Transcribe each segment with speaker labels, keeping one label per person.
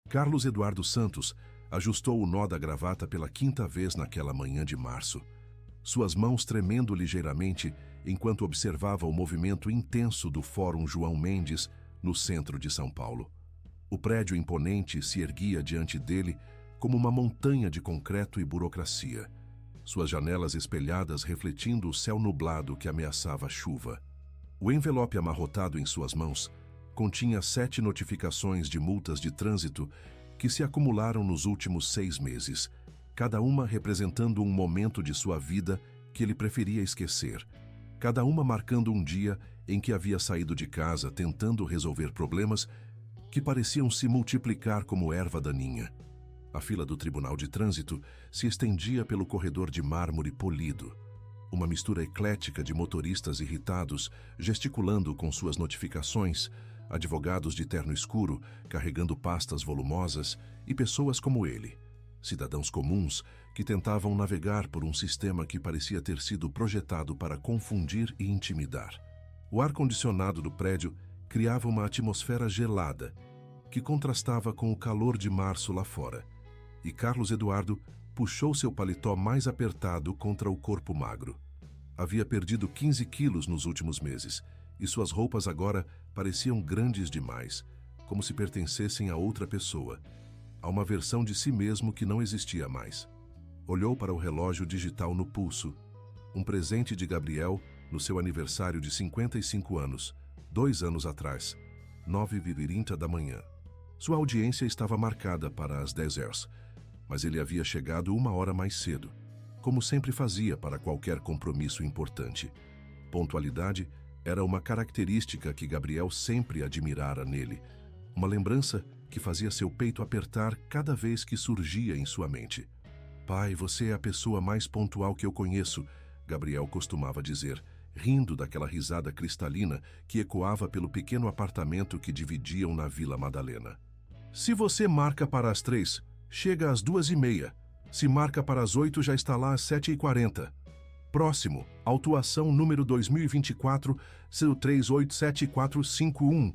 Speaker 1: Carlos Eduardo Santos ajustou o nó da gravata pela quinta vez naquela manhã de março, suas mãos tremendo ligeiramente enquanto observava o movimento intenso do Fórum João Mendes no centro de São Paulo. O prédio imponente se erguia diante dele como uma montanha de concreto e burocracia, suas janelas espelhadas refletindo o céu nublado que ameaçava chuva. O envelope amarrotado em suas mãos continha 7 notificações de multas de trânsito que se acumularam nos últimos 6 meses, cada uma representando um momento de sua vida que ele preferia esquecer, cada uma marcando um dia em que havia saído de casa tentando resolver problemas que pareciam se multiplicar como erva daninha. A fila do Tribunal de Trânsito se estendia pelo corredor de mármore polido, uma mistura eclética de motoristas irritados, gesticulando com suas notificações, advogados de terno escuro, carregando pastas volumosas, e pessoas como ele, cidadãos comuns que tentavam navegar por um sistema que parecia ter sido projetado para confundir e intimidar. O ar-condicionado do prédio criava uma atmosfera gelada, que contrastava com o calor de março lá fora, e Carlos Eduardo puxou seu paletó mais apertado contra o corpo magro. Havia perdido 15 quilos nos últimos meses, e suas roupas agora pareciam grandes demais, como se pertencessem a outra pessoa, a uma versão de si mesmo que não existia mais. Olhou para o relógio digital no pulso, um presente de Gabriel no seu aniversário de 55 anos, 2 anos atrás, 9h30 da manhã. Sua audiência estava marcada para as 10 horas, mas ele havia chegado 1 hora mais cedo, como sempre fazia para qualquer compromisso importante. Pontualidade era uma característica que Gabriel sempre admirara nele, uma lembrança que fazia seu peito apertar cada vez que surgia em sua mente. "Pai, você é a pessoa mais pontual que eu conheço", Gabriel costumava dizer, rindo daquela risada cristalina que ecoava pelo pequeno apartamento que dividiam na Vila Madalena. "Se você marca para as 3, chega às 2h30. Se marca para as 8, já está lá às 7h40. Próximo, autuação número 2024, seu 387451,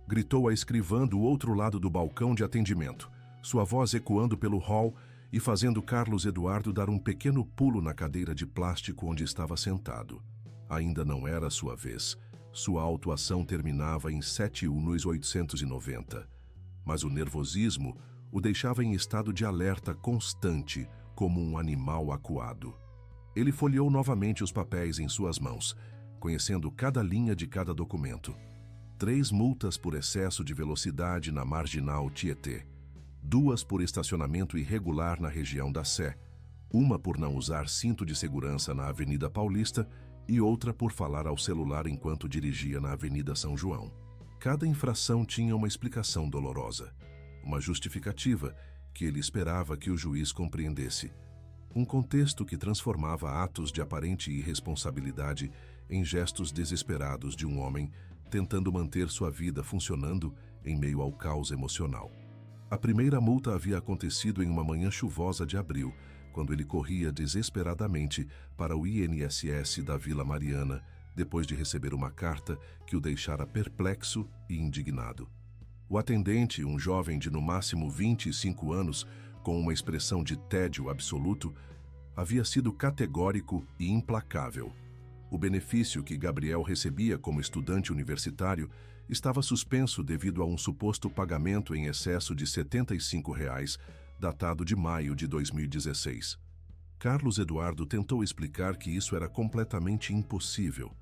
Speaker 1: gritou a escrivã do outro lado do balcão de atendimento, sua voz ecoando pelo hall e fazendo Carlos Eduardo dar um pequeno pulo na cadeira de plástico onde estava sentado. Ainda não era sua vez. Sua autuação terminava em 7/890. Mas o nervosismo o deixava em estado de alerta constante, como um animal acuado. Ele folheou novamente os papéis em suas mãos, conhecendo cada linha de cada documento. 3 multas por excesso de velocidade na Marginal Tietê, 2 por estacionamento irregular na região da Sé, 1 por não usar cinto de segurança na Avenida Paulista e outra por falar ao celular enquanto dirigia na Avenida São João. Cada infração tinha uma explicação dolorosa, uma justificativa que ele esperava que o juiz compreendesse. Um contexto que transformava atos de aparente irresponsabilidade em gestos desesperados de um homem tentando manter sua vida funcionando em meio ao caos emocional. A primeira multa havia acontecido em uma manhã chuvosa de abril, quando ele corria desesperadamente para o INSS da Vila Mariana, depois de receber uma carta que o deixara perplexo e indignado. O atendente, um jovem de no máximo 25 anos, com uma expressão de tédio absoluto, havia sido categórico e implacável. O benefício que Gabriel recebia como estudante universitário estava suspenso devido a um suposto pagamento em excesso de R$ 75, datado de maio de 2016. Carlos Eduardo tentou explicar que isso era completamente impossível,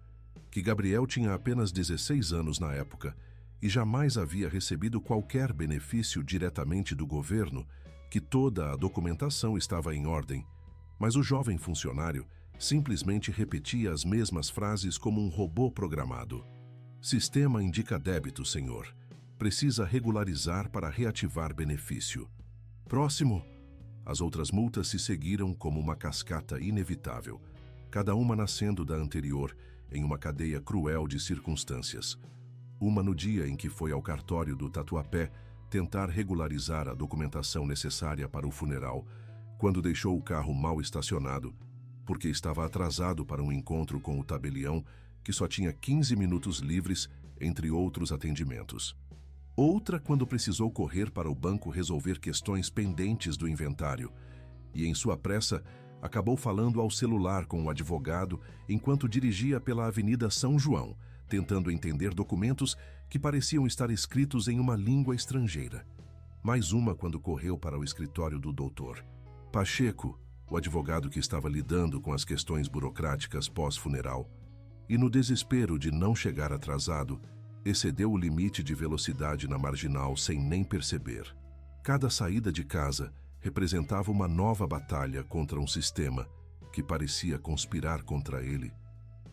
Speaker 1: que Gabriel tinha apenas 16 anos na época e jamais havia recebido qualquer benefício diretamente do governo, que toda a documentação estava em ordem, mas o jovem funcionário simplesmente repetia as mesmas frases como um robô programado. "Sistema indica débito, senhor. Precisa regularizar para reativar benefício." "Próximo." As outras multas se seguiram como uma cascata inevitável, cada uma nascendo da anterior em uma cadeia cruel de circunstâncias. Uma no dia em que foi ao cartório do Tatuapé tentar regularizar a documentação necessária para o funeral, quando deixou o carro mal estacionado, porque estava atrasado para um encontro com o tabelião que só tinha 15 minutos livres entre outros atendimentos. outra quando precisou correr para o banco resolver questões pendentes do inventário, e em sua pressa acabou falando ao celular com o advogado enquanto dirigia pela Avenida São João, tentando entender documentos que pareciam estar escritos em uma língua estrangeira. Mais uma quando correu para o escritório do doutor Pacheco, o advogado que estava lidando com as questões burocráticas pós-funeral, e no desespero de não chegar atrasado, excedeu o limite de velocidade na marginal sem nem perceber. Cada saída de casa representava uma nova batalha contra um sistema que parecia conspirar contra ele.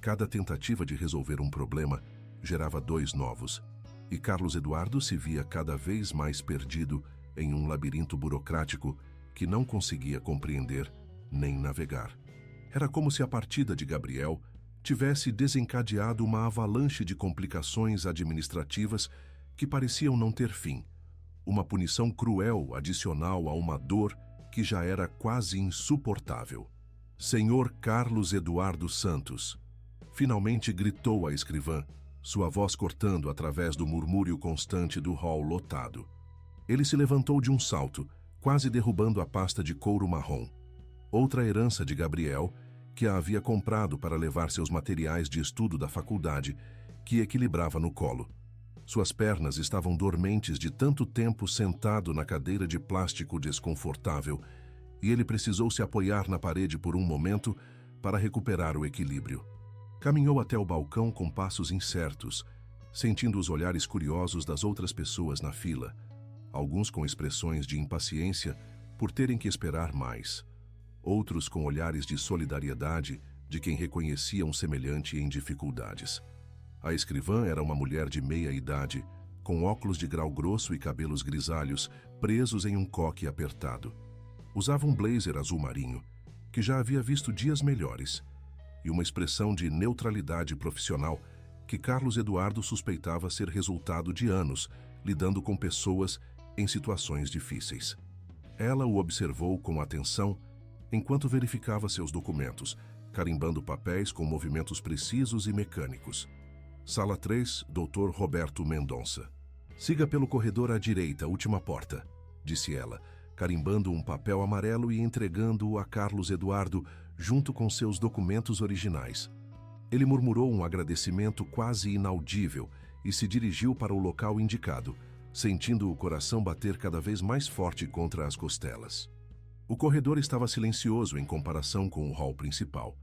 Speaker 1: Cada tentativa de resolver um problema gerava dois novos, e Carlos Eduardo se via cada vez mais perdido em um labirinto burocrático que não conseguia compreender nem navegar. Era como se a partida de Gabriel tivesse desencadeado uma avalanche de complicações administrativas que pareciam não ter fim, uma punição cruel adicional a uma dor que já era quase insuportável. Senhor Carlos Eduardo Santos, finalmente gritou a escrivã, sua voz cortando através do murmúrio constante do hall lotado. Ele se levantou de um salto, quase derrubando a pasta de couro marrom. Outra herança de Gabriel, que a havia comprado para levar seus materiais de estudo da faculdade, que equilibrava no colo. Suas pernas estavam dormentes de tanto tempo sentado na cadeira de plástico desconfortável, e ele precisou se apoiar na parede por um momento para recuperar o equilíbrio. Caminhou até o balcão com passos incertos, sentindo os olhares curiosos das outras pessoas na fila, alguns com expressões de impaciência por terem que esperar mais, outros com olhares de solidariedade de quem reconhecia um semelhante em dificuldades. A escrivã era uma mulher de meia idade, com óculos de grau grosso e cabelos grisalhos presos em um coque apertado. Usava um blazer azul marinho, que já havia visto dias melhores, e uma expressão de neutralidade profissional que Carlos Eduardo suspeitava ser resultado de anos lidando com pessoas em situações difíceis. Ela o observou com atenção enquanto verificava seus documentos, carimbando papéis com movimentos precisos e mecânicos. Sala 3, Dr. Roberto Mendonça. Siga pelo corredor à direita, última porta, disse ela, carimbando um papel amarelo e entregando-o a Carlos Eduardo junto com seus documentos originais. Ele murmurou um agradecimento quase inaudível e se dirigiu para o local indicado, sentindo o coração bater cada vez mais forte contra as costelas. O corredor estava silencioso em comparação com o hall principal.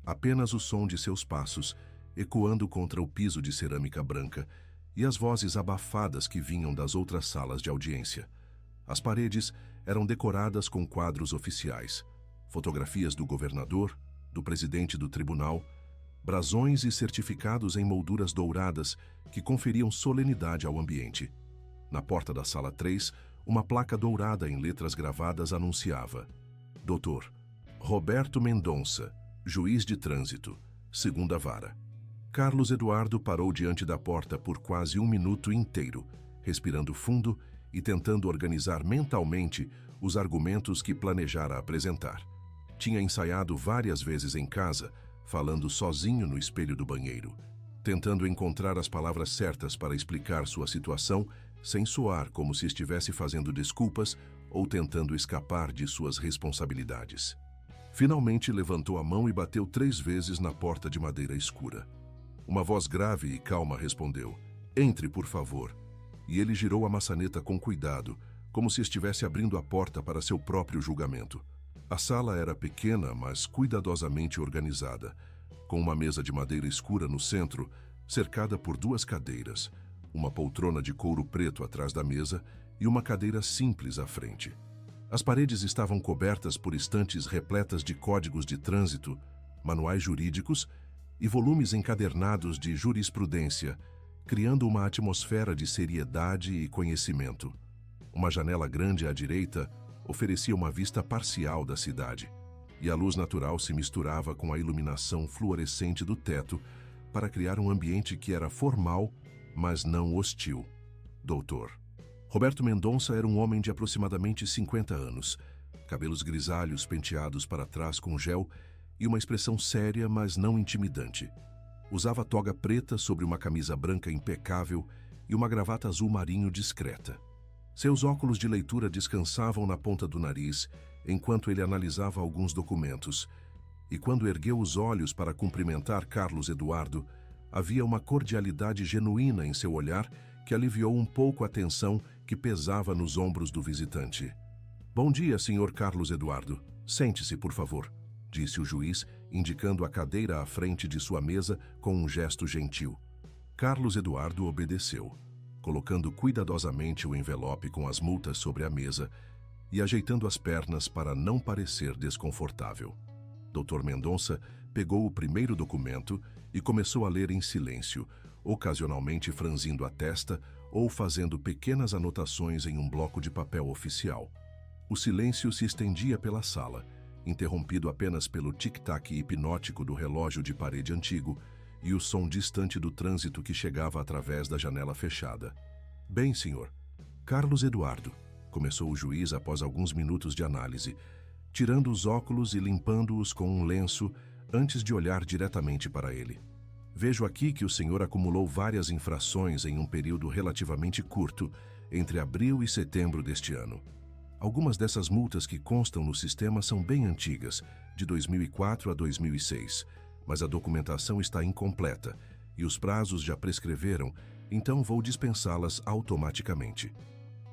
Speaker 1: Apenas o som de seus passos, ecoando contra o piso de cerâmica branca, e as vozes abafadas que vinham das outras salas de audiência. As paredes eram decoradas com quadros oficiais, fotografias do governador, do presidente do tribunal, brasões e certificados em molduras douradas que conferiam solenidade ao ambiente. Na porta da sala 3, uma placa dourada em letras gravadas anunciava: Dr. Roberto Mendonça, juiz de trânsito, segunda vara. Carlos Eduardo parou diante da porta por quase um minuto inteiro, respirando fundo e tentando organizar mentalmente os argumentos que planejara apresentar. Tinha ensaiado várias vezes em casa, falando sozinho no espelho do banheiro, tentando encontrar as palavras certas para explicar sua situação sem soar como se estivesse fazendo desculpas ou tentando escapar de suas responsabilidades. Finalmente levantou a mão e bateu 3 vezes na porta de madeira escura. Uma voz grave e calma respondeu: Entre, por favor. E ele girou a maçaneta com cuidado, como se estivesse abrindo a porta para seu próprio julgamento. A sala era pequena, mas cuidadosamente organizada, com uma mesa de madeira escura no centro, cercada por 2 cadeiras, uma poltrona de couro preto atrás da mesa e uma cadeira simples à frente. As paredes estavam cobertas por estantes repletas de códigos de trânsito, manuais jurídicos e volumes encadernados de jurisprudência, criando uma atmosfera de seriedade e conhecimento. Uma janela grande à direita oferecia uma vista parcial da cidade, e a luz natural se misturava com a iluminação fluorescente do teto para criar um ambiente que era formal, mas não hostil. Doutor Roberto Mendonça era um homem de aproximadamente 50 anos, cabelos grisalhos penteados para trás com gel e uma expressão séria, mas não intimidante. Usava toga preta sobre uma camisa branca impecável e uma gravata azul marinho discreta. Seus óculos de leitura descansavam na ponta do nariz, enquanto ele analisava alguns documentos. E quando ergueu os olhos para cumprimentar Carlos Eduardo, havia uma cordialidade genuína em seu olhar que aliviou um pouco a tensão que pesava nos ombros do visitante. "Bom dia, Sr. Carlos Eduardo. Sente-se, por favor", disse o juiz, indicando a cadeira à frente de sua mesa com um gesto gentil. Carlos Eduardo obedeceu, colocando cuidadosamente o envelope com as multas sobre a mesa e ajeitando as pernas para não parecer desconfortável. Dr. Mendonça pegou o primeiro documento e começou a ler em silêncio, ocasionalmente franzindo a testa ou fazendo pequenas anotações em um bloco de papel oficial. O silêncio se estendia pela sala, interrompido apenas pelo tic-tac hipnótico do relógio de parede antigo e o som distante do trânsito que chegava através da janela fechada. "Bem, senhor. Carlos Eduardo", começou o juiz após alguns minutos de análise, tirando os óculos e limpando-os com um lenço antes de olhar diretamente para ele. "Vejo aqui que o senhor acumulou várias infrações em um período relativamente curto, entre abril e setembro deste ano. Algumas dessas multas que constam no sistema são bem antigas, de 2004 a 2006, mas a documentação está incompleta e os prazos já prescreveram, então vou dispensá-las automaticamente.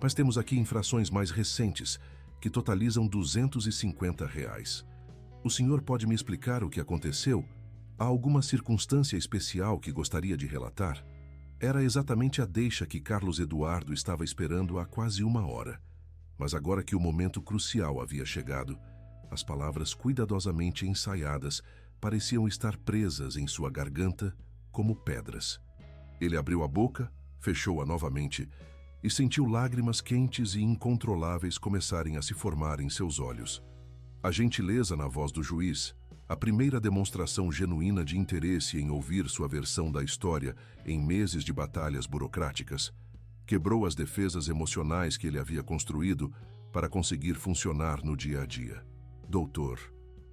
Speaker 1: Mas temos aqui infrações mais recentes, que totalizam R$ 250. O senhor pode me explicar o que aconteceu? Há alguma circunstância especial que gostaria de relatar?" Era exatamente a deixa que Carlos Eduardo estava esperando há quase uma hora. Mas agora que o momento crucial havia chegado, as palavras cuidadosamente ensaiadas pareciam estar presas em sua garganta como pedras. Ele abriu a boca, fechou-a novamente e sentiu lágrimas quentes e incontroláveis começarem a se formar em seus olhos. A gentileza na voz do juiz, a primeira demonstração genuína de interesse em ouvir sua versão da história em meses de batalhas burocráticas, quebrou as defesas emocionais que ele havia construído para conseguir funcionar no dia a dia. "Doutor."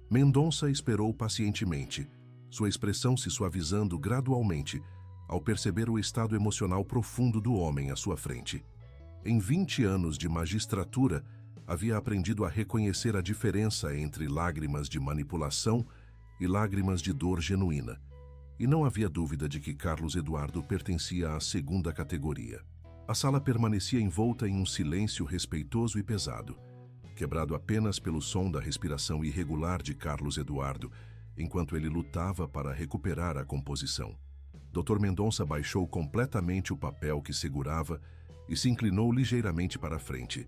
Speaker 1: Mendonça esperou pacientemente, sua expressão se suavizando gradualmente ao perceber o estado emocional profundo do homem à sua frente. Em 20 anos de magistratura, havia aprendido a reconhecer a diferença entre lágrimas de manipulação e lágrimas de dor genuína, e não havia dúvida de que Carlos Eduardo pertencia à segunda categoria. A sala permanecia envolta em um silêncio respeitoso e pesado, quebrado apenas pelo som da respiração irregular de Carlos Eduardo, enquanto ele lutava para recuperar a composição. Dr. Mendonça baixou completamente o papel que segurava e se inclinou ligeiramente para a frente,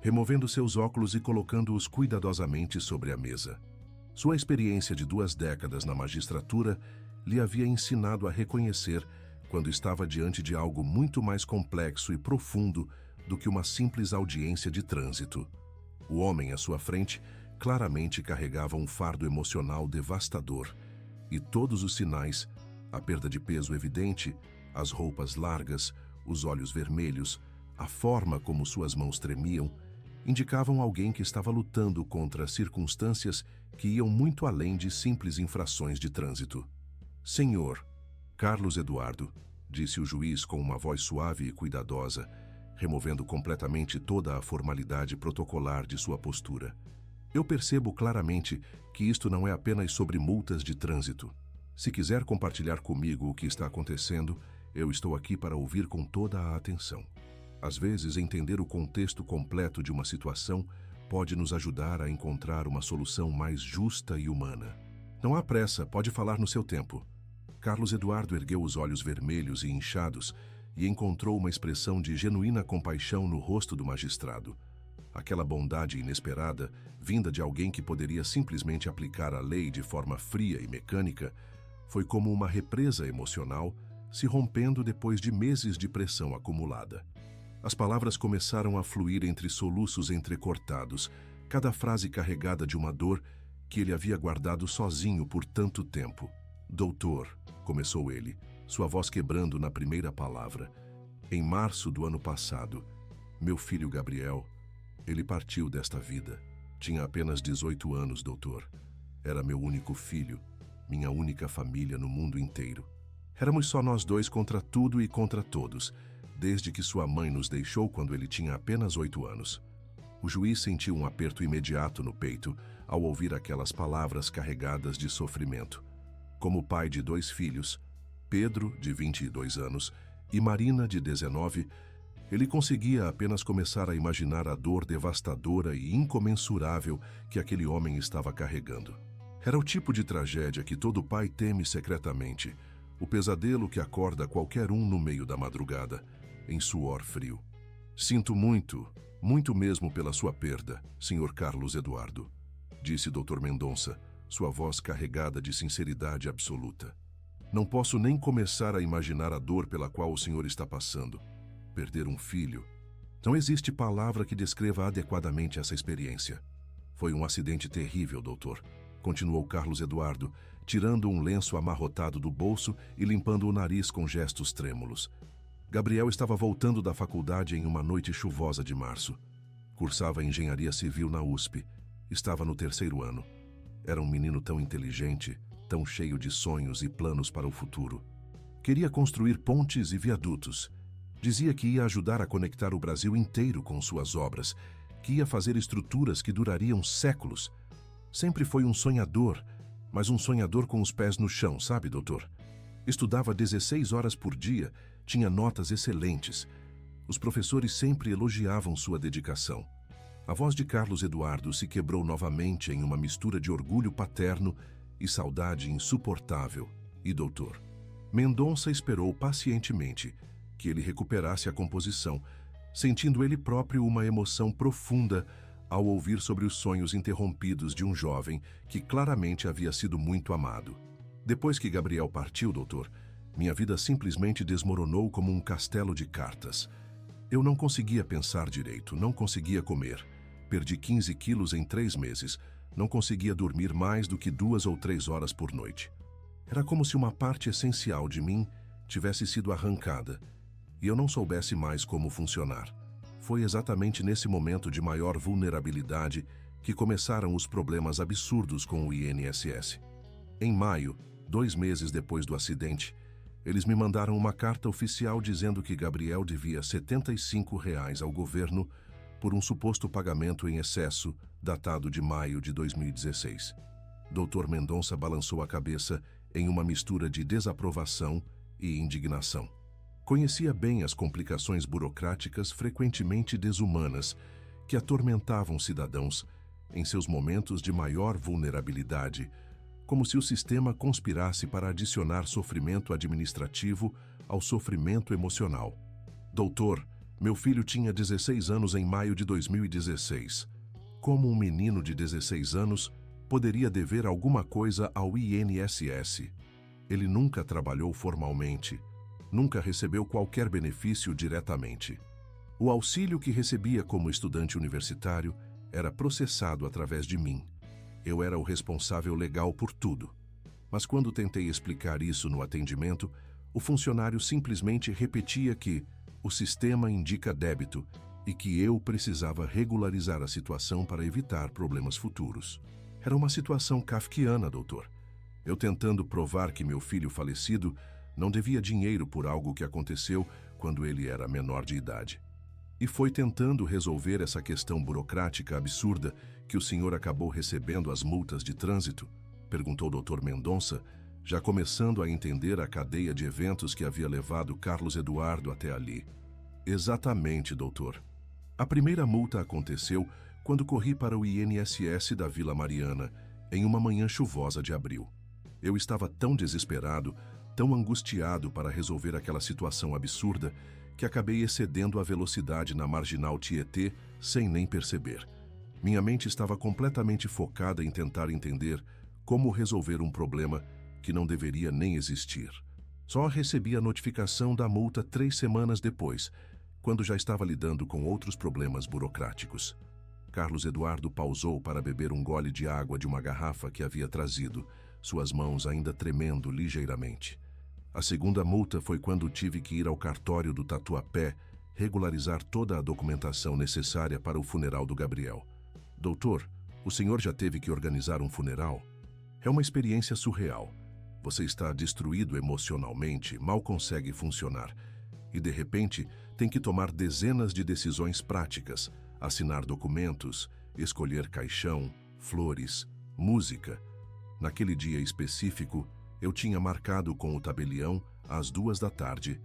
Speaker 1: removendo seus óculos e colocando-os cuidadosamente sobre a mesa. Sua experiência de 2 décadas na magistratura lhe havia ensinado a reconhecer quando estava diante de algo muito mais complexo e profundo do que uma simples audiência de trânsito. O homem à sua frente claramente carregava um fardo emocional devastador, e todos os sinais, a perda de peso evidente, as roupas largas, os olhos vermelhos, a forma como suas mãos tremiam, indicavam alguém que estava lutando contra circunstâncias que iam muito além de simples infrações de trânsito. "Senhor Carlos Eduardo", disse o juiz com uma voz suave e cuidadosa, removendo completamente toda a formalidade protocolar de sua postura. "Eu percebo claramente que isto não é apenas sobre multas de trânsito. Se quiser compartilhar comigo o que está acontecendo, eu estou aqui para ouvir com toda a atenção. Às vezes, entender o contexto completo de uma situação pode nos ajudar a encontrar uma solução mais justa e humana. Não há pressa, pode falar no seu tempo." Carlos Eduardo ergueu os olhos vermelhos e inchados e encontrou uma expressão de genuína compaixão no rosto do magistrado. Aquela bondade inesperada, vinda de alguém que poderia simplesmente aplicar a lei de forma fria e mecânica, foi como uma represa emocional se rompendo depois de meses de pressão acumulada. As palavras começaram a fluir entre soluços entrecortados, cada frase carregada de uma dor que ele havia guardado sozinho por tanto tempo. "Doutor", começou ele, sua voz quebrando na primeira palavra. "Em março do ano passado, meu filho Gabriel, ele partiu desta vida. Tinha apenas 18 anos, doutor. Era meu único filho, minha única família no mundo inteiro. Éramos só nós dois contra tudo e contra todos, desde que sua mãe nos deixou quando ele tinha apenas 8 anos. O juiz sentiu um aperto imediato no peito ao ouvir aquelas palavras carregadas de sofrimento. Como pai de 2 filhos, Pedro, de 22 anos, e Marina, de 19, ele conseguia apenas começar a imaginar a dor devastadora e incomensurável que aquele homem estava carregando. Era o tipo de tragédia que todo pai teme secretamente, o pesadelo que acorda qualquer um no meio da madrugada, em suor frio. Sinto muito, muito mesmo pela sua perda, Sr. Carlos Eduardo, disse Dr. Mendonça, sua voz carregada de sinceridade absoluta. Não posso nem começar a imaginar a dor pela qual o senhor está passando. Perder um filho. Não existe palavra que descreva adequadamente essa experiência. Foi um acidente terrível, doutor, continuou Carlos Eduardo, tirando um lenço amarrotado do bolso e limpando o nariz com gestos trêmulos. Gabriel estava voltando da faculdade em uma noite chuvosa de março. Cursava engenharia civil na USP. Estava no 3º ano. Era um menino tão inteligente, tão cheio de sonhos e planos para o futuro. Queria construir pontes e viadutos. Dizia que ia ajudar a conectar o Brasil inteiro com suas obras, que ia fazer estruturas que durariam séculos. Sempre foi um sonhador, mas um sonhador com os pés no chão, sabe, doutor? Estudava 16 horas por dia, tinha notas excelentes. Os professores sempre elogiavam sua dedicação. A voz de Carlos Eduardo se quebrou novamente em uma mistura de orgulho paterno e saudade insuportável. E doutor Mendonça esperou pacientemente que ele recuperasse a composição, sentindo ele próprio uma emoção profunda ao ouvir sobre os sonhos interrompidos de um jovem que claramente havia sido muito amado. Depois que Gabriel partiu, doutor, minha vida simplesmente desmoronou como um castelo de cartas. Eu não conseguia pensar direito, não conseguia comer. Perdi 15 quilos em 3 meses. Não conseguia dormir mais do que 2 ou 3 horas por noite. Era como se uma parte essencial de mim tivesse sido arrancada e eu não soubesse mais como funcionar. Foi exatamente nesse momento de maior vulnerabilidade que começaram os problemas absurdos com o INSS. Em maio, 2 meses depois do acidente, eles me mandaram uma carta oficial dizendo que Gabriel devia R$ 75 ao governo por um suposto pagamento em excesso datado de maio de 2016. Dr. Mendonça balançou a cabeça em uma mistura de desaprovação e indignação. Conhecia bem as complicações burocráticas frequentemente desumanas que atormentavam cidadãos em seus momentos de maior vulnerabilidade, como se o sistema conspirasse para adicionar sofrimento administrativo ao sofrimento emocional. Doutor, meu filho tinha 16 anos em maio de 2016. Como um menino de 16 anos poderia dever alguma coisa ao INSS? Ele nunca trabalhou formalmente, nunca recebeu qualquer benefício diretamente. O auxílio que recebia como estudante universitário era processado através de mim. Eu era o responsável legal por tudo. Mas quando tentei explicar isso no atendimento, o funcionário simplesmente repetia que o sistema indica débito e que eu precisava regularizar a situação para evitar problemas futuros. Era uma situação kafkiana, doutor. Eu tentando provar que meu filho falecido não devia dinheiro por algo que aconteceu quando ele era menor de idade. E foi tentando resolver essa questão burocrática absurda que o senhor acabou recebendo as multas de trânsito? Perguntou o Dr. Mendonça, já começando a entender a cadeia de eventos que havia levado Carlos Eduardo até ali. Exatamente, doutor. A primeira multa aconteceu quando corri para o INSS da Vila Mariana, em uma manhã chuvosa de abril. Eu estava tão desesperado, tão angustiado para resolver aquela situação absurda, que acabei excedendo a velocidade na Marginal Tietê sem nem perceber. Minha mente estava completamente focada em tentar entender como resolver um problema que não deveria nem existir. Só recebi a notificação da multa 3 semanas depois, quando já estava lidando com outros problemas burocráticos. Carlos Eduardo pausou para beber um gole de água de uma garrafa que havia trazido, suas mãos ainda tremendo ligeiramente. A segunda multa foi quando tive que ir ao cartório do Tatuapé regularizar toda a documentação necessária para o funeral do Gabriel. Doutor, o senhor já teve que organizar um funeral? É uma experiência surreal. Você está destruído emocionalmente, mal consegue funcionar. E de repente, Tem que tomar dezenas de decisões práticas, assinar documentos, escolher caixão, flores, música. Naquele dia específico, eu tinha marcado com o tabelião às 14h,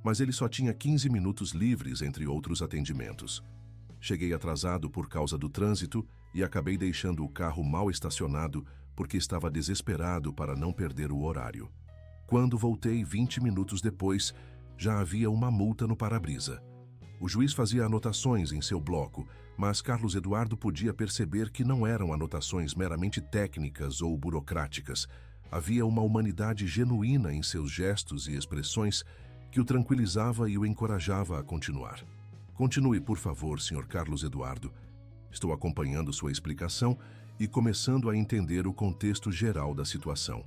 Speaker 1: mas ele só tinha 15 minutos livres entre outros atendimentos. Cheguei atrasado por causa do trânsito e acabei deixando o carro mal estacionado porque estava desesperado para não perder o horário. Quando voltei 20 minutos depois, já havia uma multa no para-brisa. O juiz fazia anotações em seu bloco, mas Carlos Eduardo podia perceber que não eram anotações meramente técnicas ou burocráticas. Havia uma humanidade genuína em seus gestos e expressões que o tranquilizava e o encorajava a continuar. Continue, por favor, Sr. Carlos Eduardo. Estou acompanhando sua explicação e começando a entender o contexto geral da situação.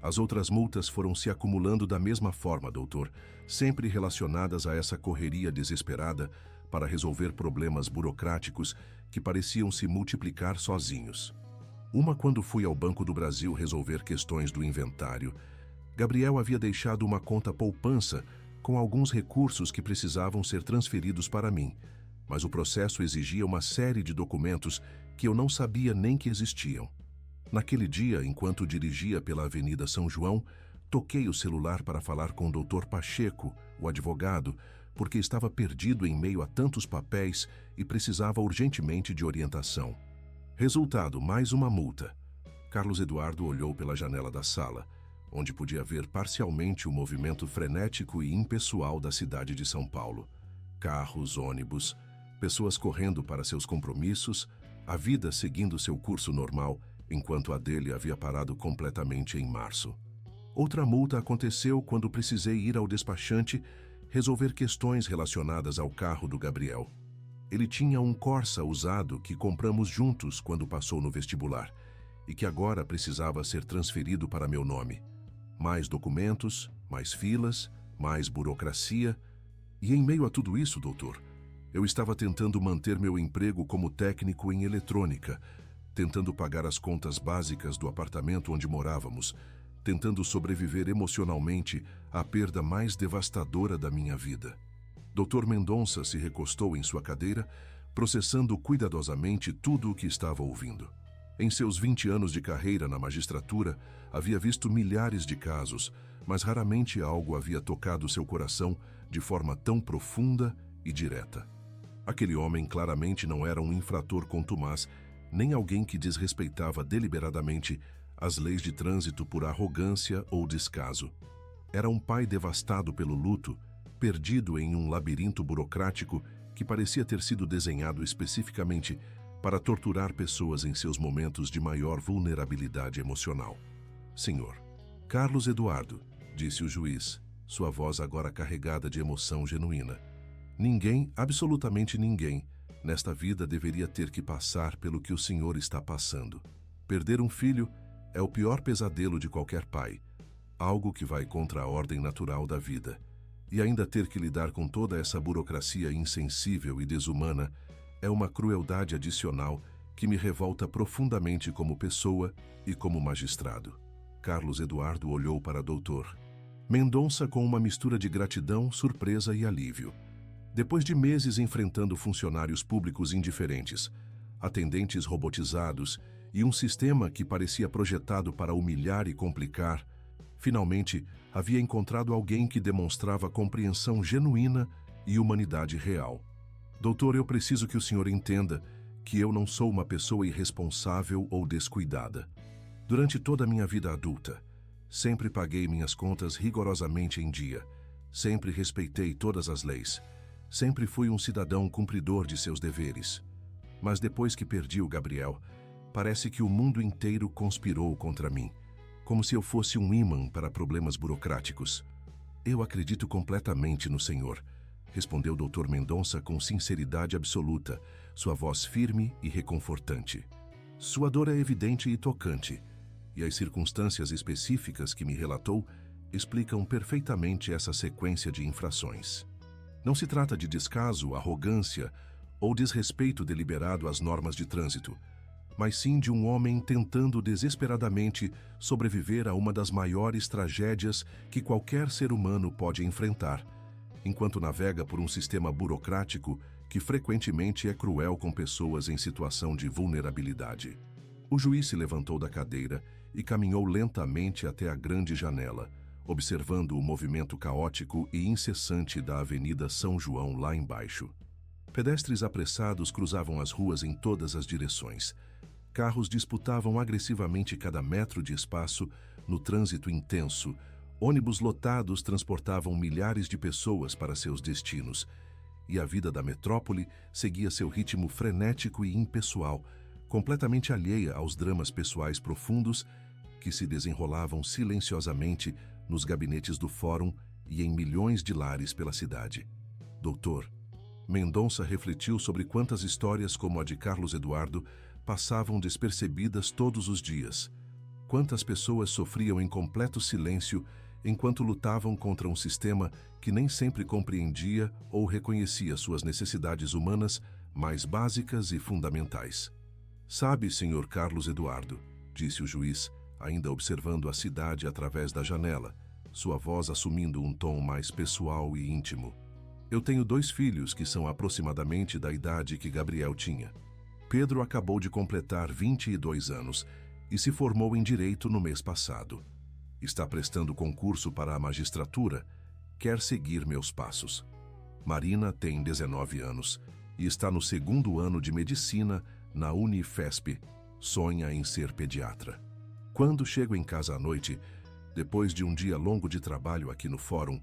Speaker 1: As outras multas foram se acumulando da mesma forma, doutor, sempre relacionadas a essa correria desesperada para resolver problemas burocráticos que pareciam se multiplicar sozinhos. Uma quando fui ao Banco do Brasil resolver questões do inventário. Gabriel havia deixado uma conta poupança com alguns recursos que precisavam ser transferidos para mim, mas o processo exigia uma série de documentos que eu não sabia nem que existiam. Naquele dia, enquanto dirigia pela Avenida São João, toquei o celular para falar com o Dr. Pacheco, o advogado, porque estava perdido em meio a tantos papéis e precisava urgentemente de orientação. Resultado, mais uma multa. Carlos Eduardo olhou pela janela da sala, onde podia ver parcialmente o movimento frenético e impessoal da cidade de São Paulo. Carros, ônibus, pessoas correndo para seus compromissos, a vida seguindo seu curso normal, enquanto a dele havia parado completamente em março. Outra multa aconteceu quando precisei ir ao despachante resolver questões relacionadas ao carro do Gabriel. Ele tinha um Corsa usado que compramos juntos quando passou no vestibular e que agora precisava ser transferido para meu nome. Mais documentos, mais filas, mais burocracia. E em meio a tudo isso, doutor, eu estava tentando manter meu emprego como técnico em eletrônica, tentando pagar as contas básicas do apartamento onde morávamos, tentando sobreviver emocionalmente à perda mais devastadora da minha vida. Dr. Mendonça se recostou em sua cadeira, processando cuidadosamente tudo o que estava ouvindo. Em seus 20 anos de carreira na magistratura, havia visto milhares de casos, mas raramente algo havia tocado seu coração de forma tão profunda e direta. Aquele homem claramente não era um infrator contumaz, nem alguém que desrespeitava deliberadamente as leis de trânsito por arrogância ou descaso. Era um pai devastado pelo luto, perdido em um labirinto burocrático que parecia ter sido desenhado especificamente para torturar pessoas em seus momentos de maior vulnerabilidade emocional. Senhor. Carlos Eduardo, disse o juiz, sua voz agora carregada de emoção genuína. Ninguém, absolutamente ninguém, nesta vida deveria ter que passar pelo que o senhor está passando. Perder um filho é o pior pesadelo de qualquer pai, algo que vai contra a ordem natural da vida. E ainda ter que lidar com toda essa burocracia insensível e desumana é uma crueldade adicional que me revolta profundamente como pessoa e como magistrado. Carlos Eduardo olhou para doutor Mendonça com uma mistura de gratidão, surpresa e alívio. Depois de meses enfrentando funcionários públicos indiferentes, atendentes robotizados e um sistema que parecia projetado para humilhar e complicar, finalmente havia encontrado alguém que demonstrava compreensão genuína e humanidade real. Doutor, eu preciso que o senhor entenda que eu não sou uma pessoa irresponsável ou descuidada. Durante toda a minha vida adulta, sempre paguei minhas contas rigorosamente em dia, sempre respeitei todas as leis, sempre fui um cidadão cumpridor de seus deveres. Mas depois que perdi o Gabriel, parece que o mundo inteiro conspirou contra mim, como se eu fosse um ímã para problemas burocráticos. Eu acredito completamente no Senhor, respondeu Dr. Mendonça com sinceridade absoluta, sua voz firme e reconfortante. Sua dor é evidente e tocante, e as circunstâncias específicas que me relatou explicam perfeitamente essa sequência de infrações. Não se trata de descaso, arrogância ou desrespeito deliberado às normas de trânsito, mas sim de um homem tentando desesperadamente sobreviver a uma das maiores tragédias que qualquer ser humano pode enfrentar, enquanto navega por um sistema burocrático que frequentemente é cruel com pessoas em situação de vulnerabilidade. O juiz se levantou da cadeira e caminhou lentamente até a grande janela, observando o movimento caótico e incessante da Avenida São João lá embaixo. Pedestres apressados cruzavam as ruas em todas as direções. Carros disputavam agressivamente cada metro de espaço no trânsito intenso. Ônibus lotados transportavam milhares de pessoas para seus destinos. E a vida da metrópole seguia seu ritmo frenético e impessoal, completamente alheia aos dramas pessoais profundos que se desenrolavam silenciosamente nos gabinetes do Fórum e em milhões de lares pela cidade. Doutor, Mendonça refletiu sobre quantas histórias como a de Carlos Eduardo passavam despercebidas todos os dias. Quantas pessoas sofriam em completo silêncio enquanto lutavam contra um sistema que nem sempre compreendia ou reconhecia suas necessidades humanas mais básicas e fundamentais. Sabe, senhor Carlos Eduardo, disse o juiz, ainda observando a cidade através da janela, sua voz assumindo um tom mais pessoal e íntimo. Eu tenho 2 filhos que são aproximadamente da idade que Gabriel tinha. Pedro acabou de completar 22 anos e se formou em Direito no mês passado. Está prestando concurso para a magistratura, quer seguir meus passos. Marina tem 19 anos e está no 2º ano de Medicina na Unifesp, sonha em ser pediatra. Quando chego em casa à noite, depois de um dia longo de trabalho aqui no Fórum,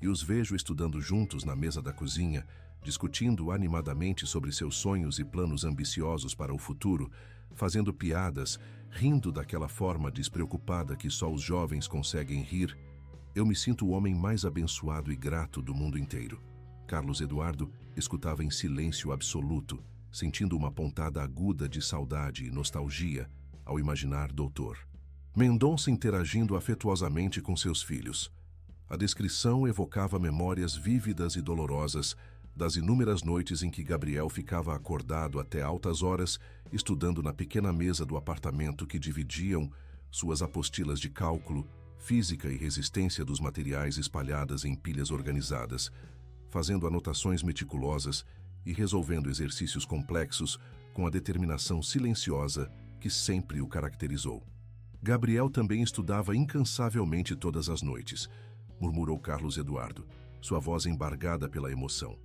Speaker 1: e os vejo estudando juntos na mesa da cozinha, discutindo animadamente sobre seus sonhos e planos ambiciosos para o futuro, fazendo piadas, rindo daquela forma despreocupada que só os jovens conseguem rir, eu me sinto o homem mais abençoado e grato do mundo inteiro. Carlos Eduardo escutava em silêncio absoluto, sentindo uma pontada aguda de saudade e nostalgia ao imaginar doutor Mendonça interagindo afetuosamente com seus filhos. A descrição evocava memórias vívidas e dolorosas das inúmeras noites em que Gabriel ficava acordado até altas horas, estudando na pequena mesa do apartamento que dividiam suas apostilas de cálculo, física e resistência dos materiais espalhadas em pilhas organizadas, fazendo anotações meticulosas e resolvendo exercícios complexos com a determinação silenciosa que sempre o caracterizou. Gabriel também estudava incansavelmente todas as noites, murmurou Carlos Eduardo, sua voz embargada pela emoção.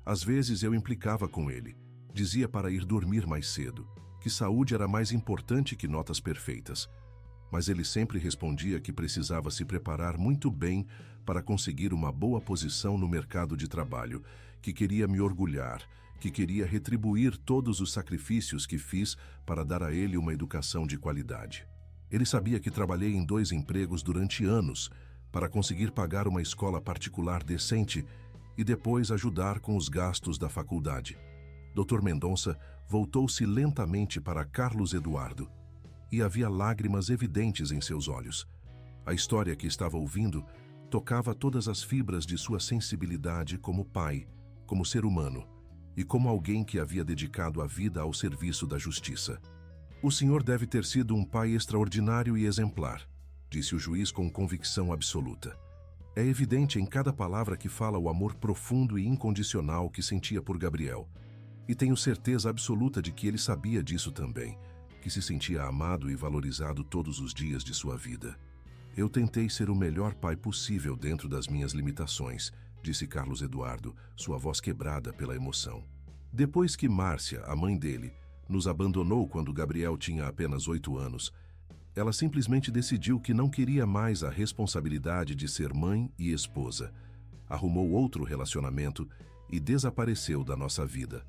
Speaker 1: Às vezes eu implicava com ele, dizia para ir dormir mais cedo, que saúde era mais importante que notas perfeitas. Mas ele sempre respondia que precisava se preparar muito bem para conseguir uma boa posição no mercado de trabalho, que queria me orgulhar, que queria retribuir todos os sacrifícios que fiz para dar a ele uma educação de qualidade. Ele sabia que trabalhei em 2 empregos durante anos para conseguir pagar uma escola particular decente e depois ajudar com os gastos da faculdade. Dr. Mendonça voltou-se lentamente para Carlos Eduardo e havia lágrimas evidentes em seus olhos. A história que estava ouvindo tocava todas as fibras de sua sensibilidade como pai, como ser humano e como alguém que havia dedicado a vida ao serviço da justiça. O senhor deve ter sido um pai extraordinário e exemplar, disse o juiz com convicção absoluta. É evidente em cada palavra que fala o amor profundo e incondicional que sentia por Gabriel. E tenho certeza absoluta de que ele sabia disso também, que se sentia amado e valorizado todos os dias de sua vida. Eu tentei ser o melhor pai possível dentro das minhas limitações, disse Carlos Eduardo, sua voz quebrada pela emoção. Depois que Márcia, a mãe dele, nos abandonou quando Gabriel tinha apenas 8 anos, ela simplesmente decidiu que não queria mais a responsabilidade de ser mãe e esposa. Arrumou outro relacionamento e desapareceu da nossa vida.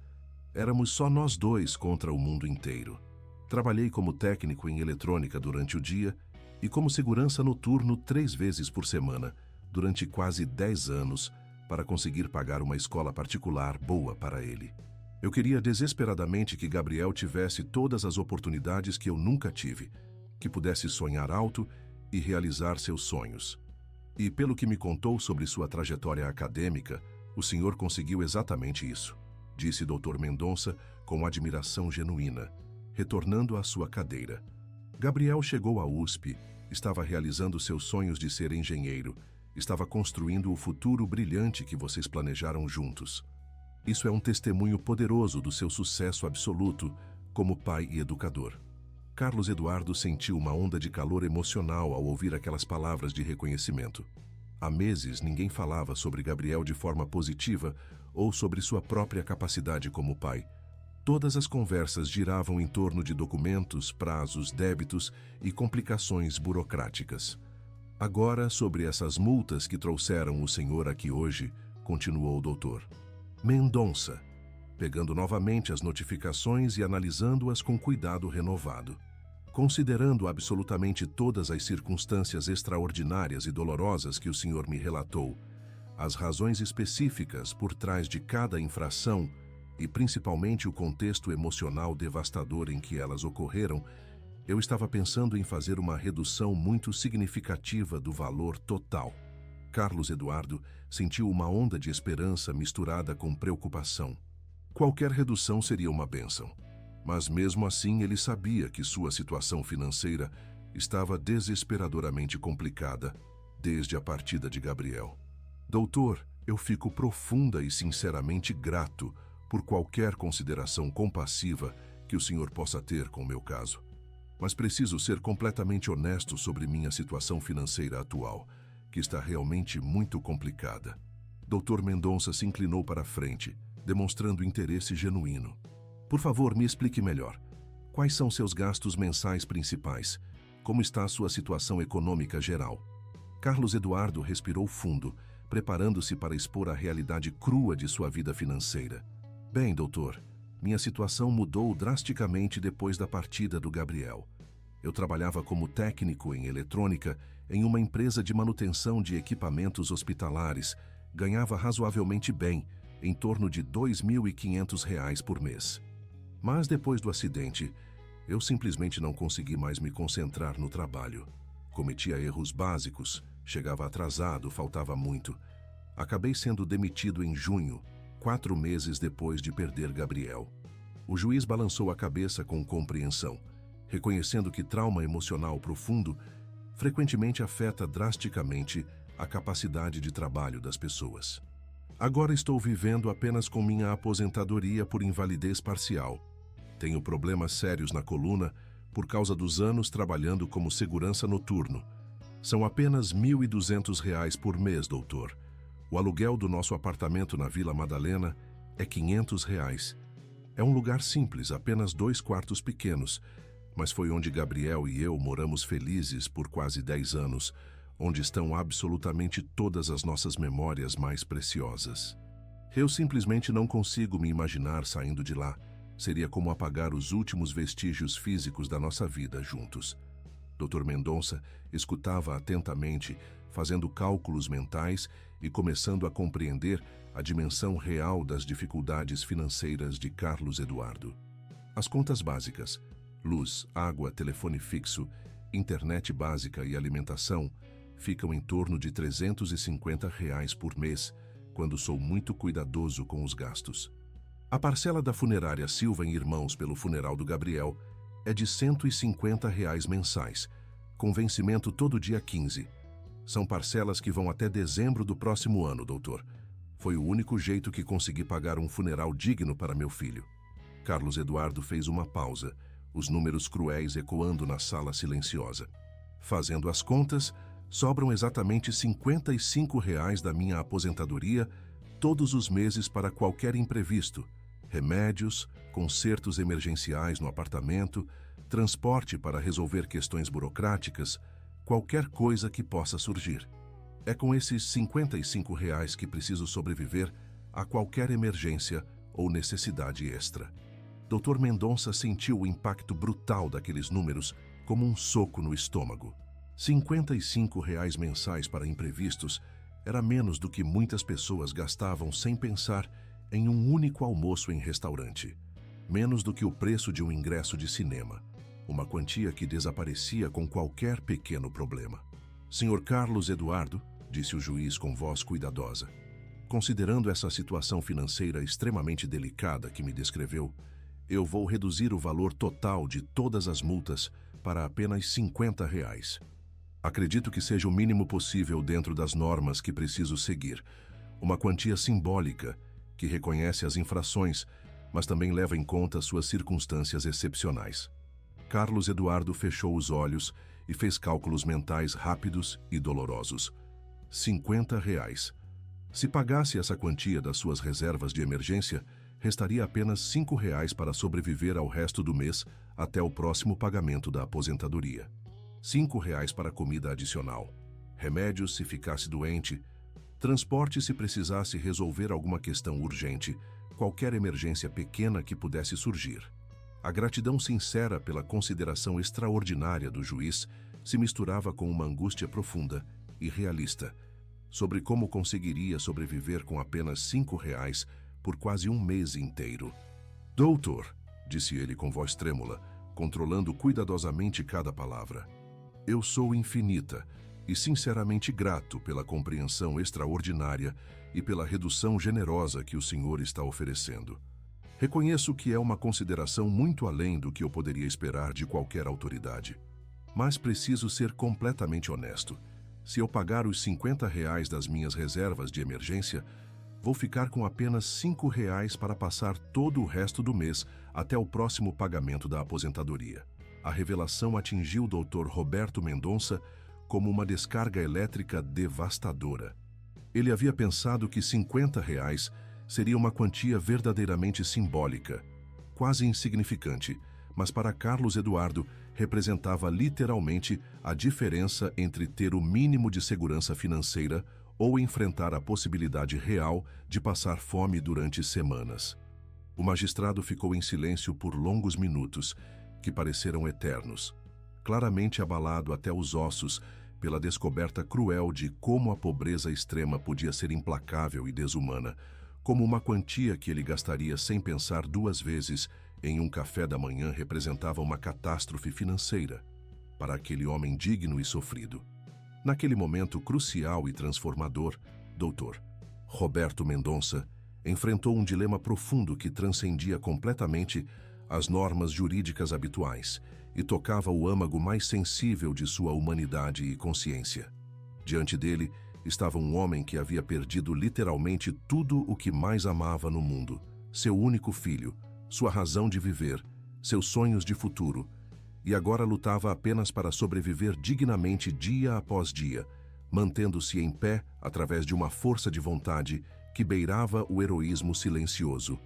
Speaker 1: Éramos só nós 2 contra o mundo inteiro. Trabalhei como técnico em eletrônica durante o dia e como segurança noturno 3 vezes por semana, durante quase 10 anos, para conseguir pagar uma escola particular boa para ele. Eu queria desesperadamente que Gabriel tivesse todas as oportunidades que eu nunca tive, que pudesse sonhar alto e realizar seus sonhos. E pelo que me contou sobre sua trajetória acadêmica, o senhor conseguiu exatamente isso, disse Dr. Mendonça com admiração genuína, retornando à sua cadeira. Gabriel chegou à USP, estava realizando seus sonhos de ser engenheiro estava construindo o futuro brilhante que vocês planejaram juntos. Isso é um testemunho poderoso do seu sucesso absoluto como pai e educador. Carlos Eduardo sentiu uma onda de calor emocional ao ouvir aquelas palavras de reconhecimento. Há meses ninguém falava sobre Gabriel de forma positiva ou sobre sua própria capacidade como pai. Todas as conversas giravam em torno de documentos, prazos, débitos e complicações burocráticas. Agora, sobre essas multas que trouxeram o senhor aqui hoje, continuou o doutor Mendonça, pegando novamente as notificações e analisando-as com cuidado renovado. Considerando absolutamente todas as circunstâncias extraordinárias e dolorosas que o senhor me relatou, as razões específicas por trás de cada infração e principalmente o contexto emocional devastador em que elas ocorreram, eu estava pensando em fazer uma redução muito significativa do valor total. Carlos Eduardo sentiu uma onda de esperança misturada com preocupação. Qualquer redução seria uma bênção, mas mesmo assim ele sabia que sua situação financeira estava desesperadoramente complicada desde a partida de Gabriel. Doutor, eu fico profunda e sinceramente grato por qualquer consideração compassiva que o senhor possa ter com o meu caso. Mas preciso ser completamente honesto sobre minha situação financeira atual, que está realmente muito complicada. Dr. Mendonça se inclinou para a frente, demonstrando interesse genuíno. Por favor, me explique melhor. Quais são seus gastos mensais principais? Como está a sua situação econômica geral? Carlos Eduardo respirou fundo, preparando-se para expor a realidade crua de sua vida financeira. Bem, doutor, minha situação mudou drasticamente depois da partida do Gabriel. Eu trabalhava como técnico em eletrônica em uma empresa de manutenção de equipamentos hospitalares, ganhava razoavelmente bem, em torno de R$ 2.500 por mês. Mas depois do acidente, eu simplesmente não consegui mais me concentrar no trabalho. Cometia erros básicos, chegava atrasado, faltava muito. Acabei sendo demitido em junho, 4 meses depois de perder Gabriel. O juiz balançou a cabeça com compreensão, reconhecendo que trauma emocional profundo frequentemente afeta drasticamente a capacidade de trabalho das pessoas. Agora estou vivendo apenas com minha aposentadoria por invalidez parcial. Tenho problemas sérios na coluna por causa dos anos trabalhando como segurança noturno. São apenas R$ 1.200 por mês, doutor. O aluguel do nosso apartamento na Vila Madalena é R$ 500. É um lugar simples, apenas 2 quartos pequenos, mas foi onde Gabriel e eu moramos felizes por quase 10 anos, onde estão absolutamente todas as nossas memórias mais preciosas. Eu simplesmente não consigo me imaginar saindo de lá. Seria como apagar os últimos vestígios físicos da nossa vida juntos. Dr. Mendonça escutava atentamente, fazendo cálculos mentais e começando a compreender a dimensão real das dificuldades financeiras de Carlos Eduardo. As contas básicas, luz, água, telefone fixo, internet básica e alimentação, ficam em torno de R$ 350 por mês, quando sou muito cuidadoso com os gastos. A parcela da funerária Silva e Irmãos pelo funeral do Gabriel é de R$ 150 mensais, com vencimento todo dia 15. São parcelas que vão até dezembro do próximo ano, doutor. Foi o único jeito que consegui pagar um funeral digno para meu filho. Carlos Eduardo fez uma pausa, os números cruéis ecoando na sala silenciosa. Fazendo as contas, sobram exatamente R$ 55 da minha aposentadoria todos os meses para qualquer imprevisto, remédios, consertos emergenciais no apartamento, transporte para resolver questões burocráticas, qualquer coisa que possa surgir. É com esses R$ 55 que preciso sobreviver a qualquer emergência ou necessidade extra. Dr. Mendonça sentiu o impacto brutal daqueles números como um soco no estômago. R$ 55 mensais para imprevistos era menos do que muitas pessoas gastavam sem pensar em um único almoço em restaurante. Menos do que o preço de um ingresso de cinema. Uma quantia que desaparecia com qualquer pequeno problema. Sr. Carlos Eduardo, disse o juiz com voz cuidadosa, considerando essa situação financeira extremamente delicada que me descreveu, eu vou reduzir o valor total de todas as multas para apenas R$ 50. Acredito que seja o mínimo possível dentro das normas que preciso seguir. Uma quantia simbólica que reconhece as infrações, mas também leva em conta suas circunstâncias excepcionais. Carlos Eduardo fechou os olhos e fez cálculos mentais rápidos e dolorosos. R$ 50. Se pagasse essa quantia das suas reservas de emergência, restaria apenas R$ 5 para sobreviver ao resto do mês até o próximo pagamento da aposentadoria. R$ 5 para comida adicional, remédios se ficasse doente, transporte se precisasse resolver alguma questão urgente, qualquer emergência pequena que pudesse surgir. A gratidão sincera pela consideração extraordinária do juiz se misturava com uma angústia profunda e realista sobre como conseguiria sobreviver com apenas R$ 5 por quase um mês inteiro. Doutor, disse ele com voz trêmula, controlando cuidadosamente cada palavra. Eu sou infinita e sinceramente grato pela compreensão extraordinária e pela redução generosa que o senhor está oferecendo. Reconheço que é uma consideração muito além do que eu poderia esperar de qualquer autoridade. Mas preciso ser completamente honesto. Se eu pagar os R$ 50 das minhas reservas de emergência, vou ficar com apenas R$ 5 para passar todo o resto do mês até o próximo pagamento da aposentadoria. A revelação atingiu o Dr. Roberto Mendonça como uma descarga elétrica devastadora. Ele havia pensado que R$ 50 seria uma quantia verdadeiramente simbólica, quase insignificante, mas para Carlos Eduardo representava literalmente a diferença entre ter o mínimo de segurança financeira ou enfrentar a possibilidade real de passar fome durante semanas. O magistrado ficou em silêncio por longos minutos, que pareceram eternos, claramente abalado até os ossos pela descoberta cruel de como a pobreza extrema podia ser implacável e desumana, como uma quantia que ele gastaria sem pensar duas vezes em um café da manhã representava uma catástrofe financeira para aquele homem digno e sofrido. Naquele momento crucial e transformador, Dr. Roberto Mendonça enfrentou um dilema profundo que transcendia completamente as normas jurídicas habituais e tocava o âmago mais sensível de sua humanidade e consciência. Diante dele estava um homem que havia perdido literalmente tudo o que mais amava no mundo: seu único filho, sua razão de viver, seus sonhos de futuro, e agora lutava apenas para sobreviver dignamente dia após dia, mantendo-se em pé através de uma força de vontade que beirava o heroísmo silencioso.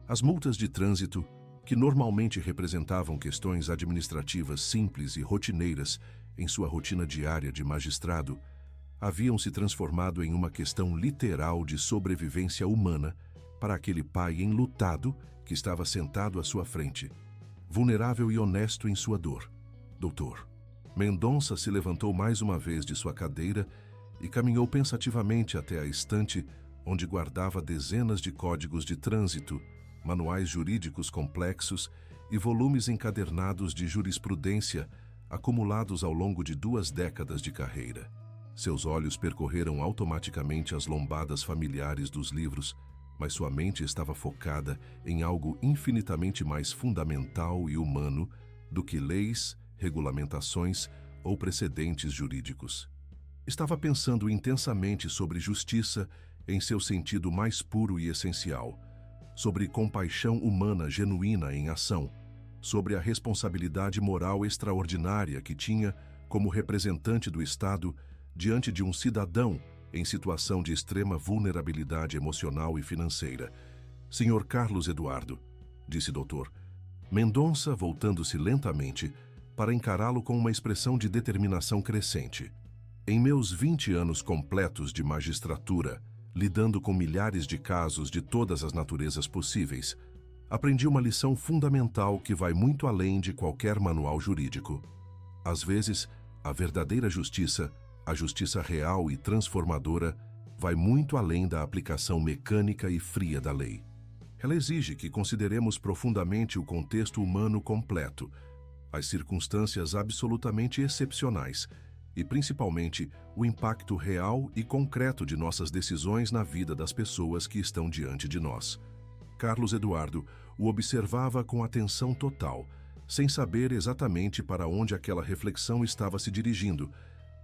Speaker 1: As multas de trânsito, que normalmente representavam questões administrativas simples e rotineiras em sua rotina diária de magistrado, haviam se transformado em uma questão literal de sobrevivência humana para aquele pai enlutado que estava sentado à sua frente, vulnerável e honesto em sua dor. Doutor. Mendonça se levantou mais uma vez de sua cadeira e caminhou pensativamente até a estante onde guardava dezenas de códigos de trânsito, manuais jurídicos complexos e volumes encadernados de jurisprudência acumulados ao longo de 2 décadas de carreira. Seus olhos percorreram automaticamente as lombadas familiares dos livros, mas sua mente estava focada em algo infinitamente mais fundamental e humano do que leis, regulamentações ou precedentes jurídicos. Estava pensando intensamente sobre justiça em seu sentido mais puro e essencial, sobre compaixão humana genuína em ação, sobre a responsabilidade moral extraordinária que tinha como representante do Estado diante de um cidadão em situação de extrema vulnerabilidade emocional e financeira. Senhor Carlos Eduardo, disse doutor Mendonça, voltando-se lentamente para encará-lo com uma expressão de determinação crescente. Em meus 20 anos completos de magistratura, lidando com milhares de casos de todas as naturezas possíveis, aprendi uma lição fundamental que vai muito além de qualquer manual jurídico. Às vezes, a verdadeira justiça, a justiça real e transformadora, vai muito além da aplicação mecânica e fria da lei. Ela exige que consideremos profundamente o contexto humano completo, as circunstâncias absolutamente excepcionais e, principalmente, o impacto real e concreto de nossas decisões na vida das pessoas que estão diante de nós. Carlos Eduardo o observava com atenção total, sem saber exatamente para onde aquela reflexão estava se dirigindo,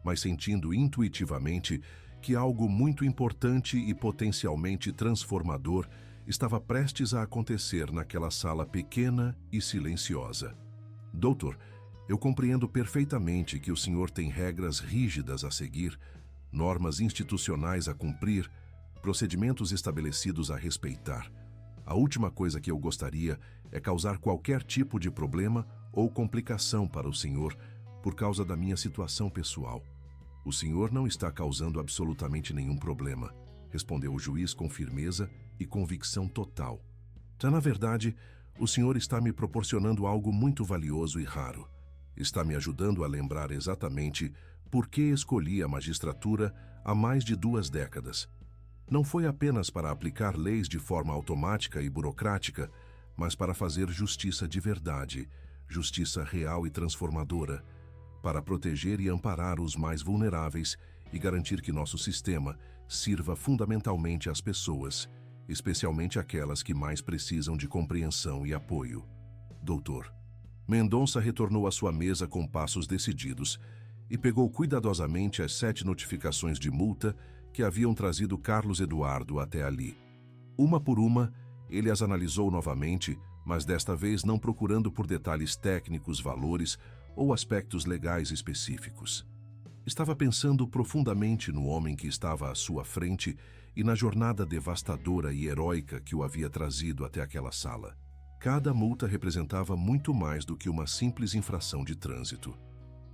Speaker 1: mas sentindo intuitivamente que algo muito importante e potencialmente transformador estava prestes a acontecer naquela sala pequena e silenciosa. Doutor, eu compreendo perfeitamente que o senhor tem regras rígidas a seguir, normas institucionais a cumprir, procedimentos estabelecidos a respeitar. A última coisa que eu gostaria é causar qualquer tipo de problema ou complicação para o senhor por causa da minha situação pessoal. O senhor não está causando absolutamente nenhum problema, respondeu o juiz com firmeza e convicção total. Já na verdade, o senhor está me proporcionando algo muito valioso e raro. Está me ajudando a lembrar exatamente por que escolhi a magistratura há mais de 2 décadas. Não foi apenas para aplicar leis de forma automática e burocrática, mas para fazer justiça de verdade, justiça real e transformadora, para proteger e amparar os mais vulneráveis e garantir que nosso sistema sirva fundamentalmente às pessoas, especialmente aquelas que mais precisam de compreensão e apoio. Doutor. Mendonça retornou à sua mesa com passos decididos e pegou cuidadosamente as 7 notificações de multa que haviam trazido Carlos Eduardo até ali. Uma por uma, ele as analisou novamente, mas desta vez não procurando por detalhes técnicos, valores ou aspectos legais específicos. Estava pensando profundamente no homem que estava à sua frente e na jornada devastadora e heróica que o havia trazido até aquela sala. Cada multa representava muito mais do que uma simples infração de trânsito.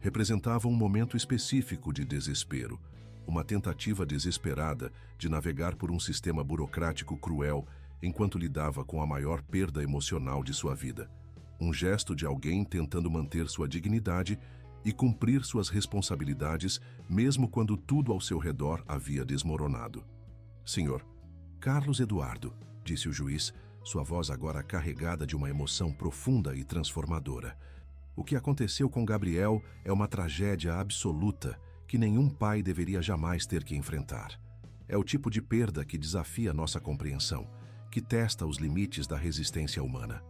Speaker 1: Representava um momento específico de desespero, uma tentativa desesperada de navegar por um sistema burocrático cruel enquanto lidava com a maior perda emocional de sua vida. Um gesto de alguém tentando manter sua dignidade e cumprir suas responsabilidades, mesmo quando tudo ao seu redor havia desmoronado. Senhor, Carlos Eduardo, disse o juiz, sua voz agora carregada de uma emoção profunda e transformadora. O que aconteceu com Gabriel é uma tragédia absoluta que nenhum pai deveria jamais ter que enfrentar. É o tipo de perda que desafia nossa compreensão, que testa os limites da resistência humana.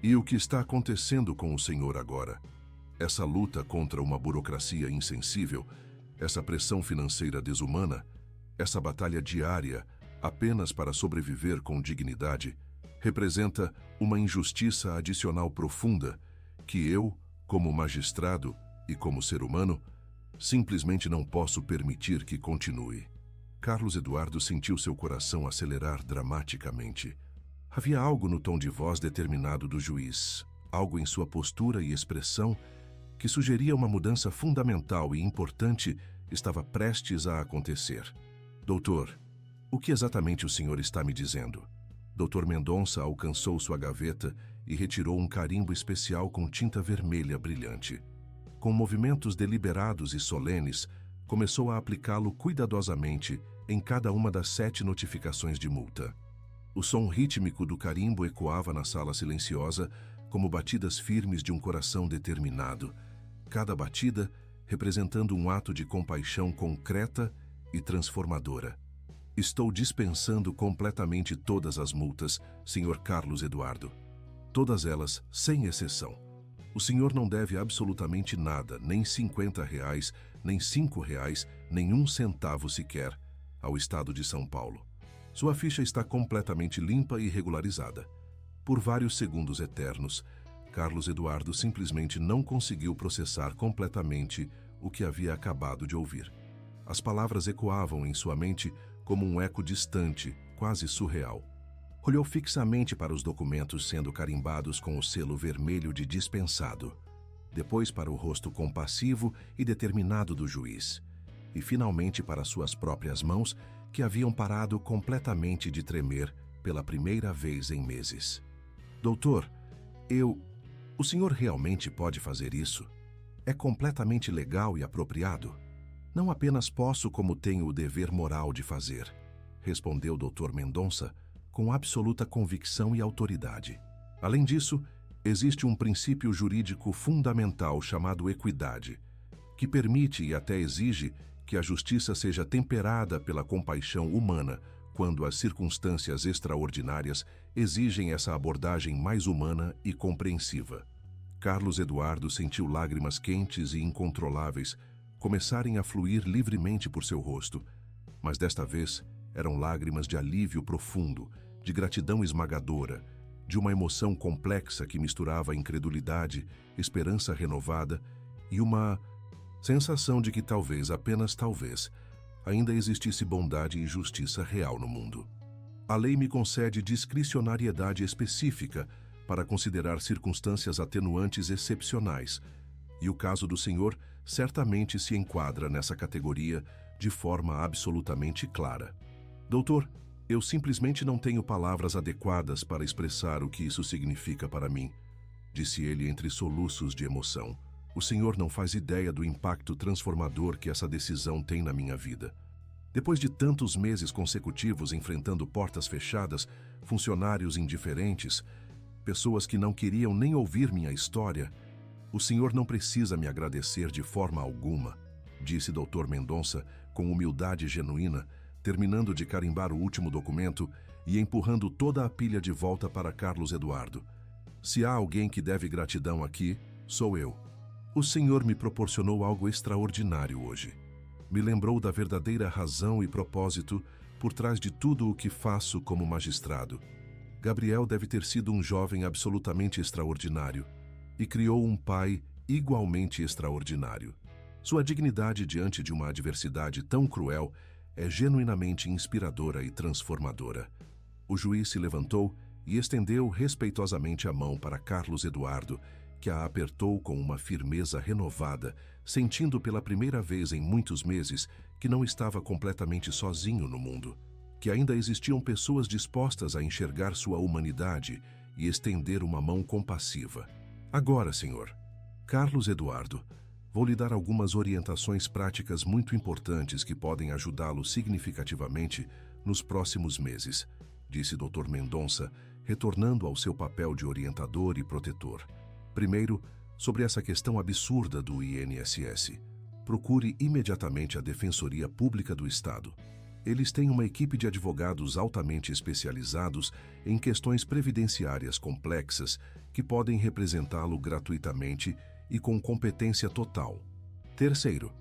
Speaker 1: E o que está acontecendo com o senhor agora? Essa luta contra uma burocracia insensível, essa pressão financeira desumana, essa batalha diária apenas para sobreviver com dignidade, representa uma injustiça adicional profunda que eu, como magistrado e como ser humano, simplesmente não posso permitir que continue. Carlos Eduardo sentiu seu coração acelerar dramaticamente. Havia algo no tom de voz determinado do juiz, algo em sua postura e expressão que sugeria uma mudança fundamental e importante estava prestes a acontecer. Doutor, o que exatamente o senhor está me dizendo? Dr. Mendonça alcançou sua gaveta e retirou um carimbo especial com tinta vermelha brilhante. Com movimentos deliberados e solenes, começou a aplicá-lo cuidadosamente em cada uma das 7 notificações de multa. O som rítmico do carimbo ecoava na sala silenciosa como batidas firmes de um coração determinado, cada batida representando um ato de compaixão concreta e transformadora. Estou dispensando completamente todas as multas, Sr. Carlos Eduardo. Todas elas, sem exceção. O senhor não deve absolutamente nada, nem R$50, nem R$5, nem 1 centavo sequer, ao Estado de São Paulo. Sua ficha está completamente limpa e regularizada. Por vários segundos eternos, Carlos Eduardo simplesmente não conseguiu processar completamente o que havia acabado de ouvir. As palavras ecoavam em sua mente como um eco distante, quase surreal. Olhou fixamente para os documentos sendo carimbados com o selo vermelho de dispensado, depois para o rosto compassivo e determinado do juiz, e finalmente para suas próprias mãos, que haviam parado completamente de tremer pela primeira vez em meses. Doutor, o senhor realmente pode fazer isso? É completamente legal e apropriado? Não apenas posso, como tenho o dever moral de fazer, respondeu Dr. Mendonça com absoluta convicção e autoridade. Além disso, existe um princípio jurídico fundamental chamado equidade, que permite e até exige que a justiça seja temperada pela compaixão humana quando as circunstâncias extraordinárias exigem essa abordagem mais humana e compreensiva. Carlos Eduardo sentiu lágrimas quentes e incontroláveis começarem a fluir livremente por seu rosto, mas desta vez eram lágrimas de alívio profundo, de gratidão esmagadora, de uma emoção complexa que misturava incredulidade, esperança renovada e uma sensação de que talvez, apenas talvez, ainda existisse bondade e justiça real no mundo. A lei me concede discricionariedade específica para considerar circunstâncias atenuantes excepcionais, e o caso do senhor certamente se enquadra nessa categoria de forma absolutamente clara. Doutor, eu simplesmente não tenho palavras adequadas para expressar o que isso significa para mim, disse ele entre soluços de emoção. O senhor não faz ideia do impacto transformador que essa decisão tem na minha vida. Depois de tantos meses consecutivos enfrentando portas fechadas, funcionários indiferentes, pessoas que não queriam nem ouvir minha história, o senhor não precisa me agradecer de forma alguma, disse Dr. Mendonça com humildade genuína, terminando de carimbar o último documento e empurrando toda a pilha de volta para Carlos Eduardo. Se há alguém que deve gratidão aqui, sou eu. O senhor me proporcionou algo extraordinário hoje. Me lembrou da verdadeira razão e propósito por trás de tudo o que faço como magistrado. Gabriel deve ter sido um jovem absolutamente extraordinário e criou um pai igualmente extraordinário. Sua dignidade diante de uma adversidade tão cruel é genuinamente inspiradora e transformadora. O juiz se levantou e estendeu respeitosamente a mão para Carlos Eduardo, que a apertou com uma firmeza renovada, sentindo pela primeira vez em muitos meses que não estava completamente sozinho no mundo, que ainda existiam pessoas dispostas a enxergar sua humanidade e estender uma mão compassiva. Agora, senhor, Carlos Eduardo, vou lhe dar algumas orientações práticas muito importantes que podem ajudá-lo significativamente nos próximos meses, disse Dr. Mendonça, retornando ao seu papel de orientador e protetor. Primeiro, sobre essa questão absurda do INSS. Procure imediatamente a Defensoria Pública do Estado. Eles têm uma equipe de advogados altamente especializados em questões previdenciárias complexas que podem representá-lo gratuitamente e com competência total. Terceiro,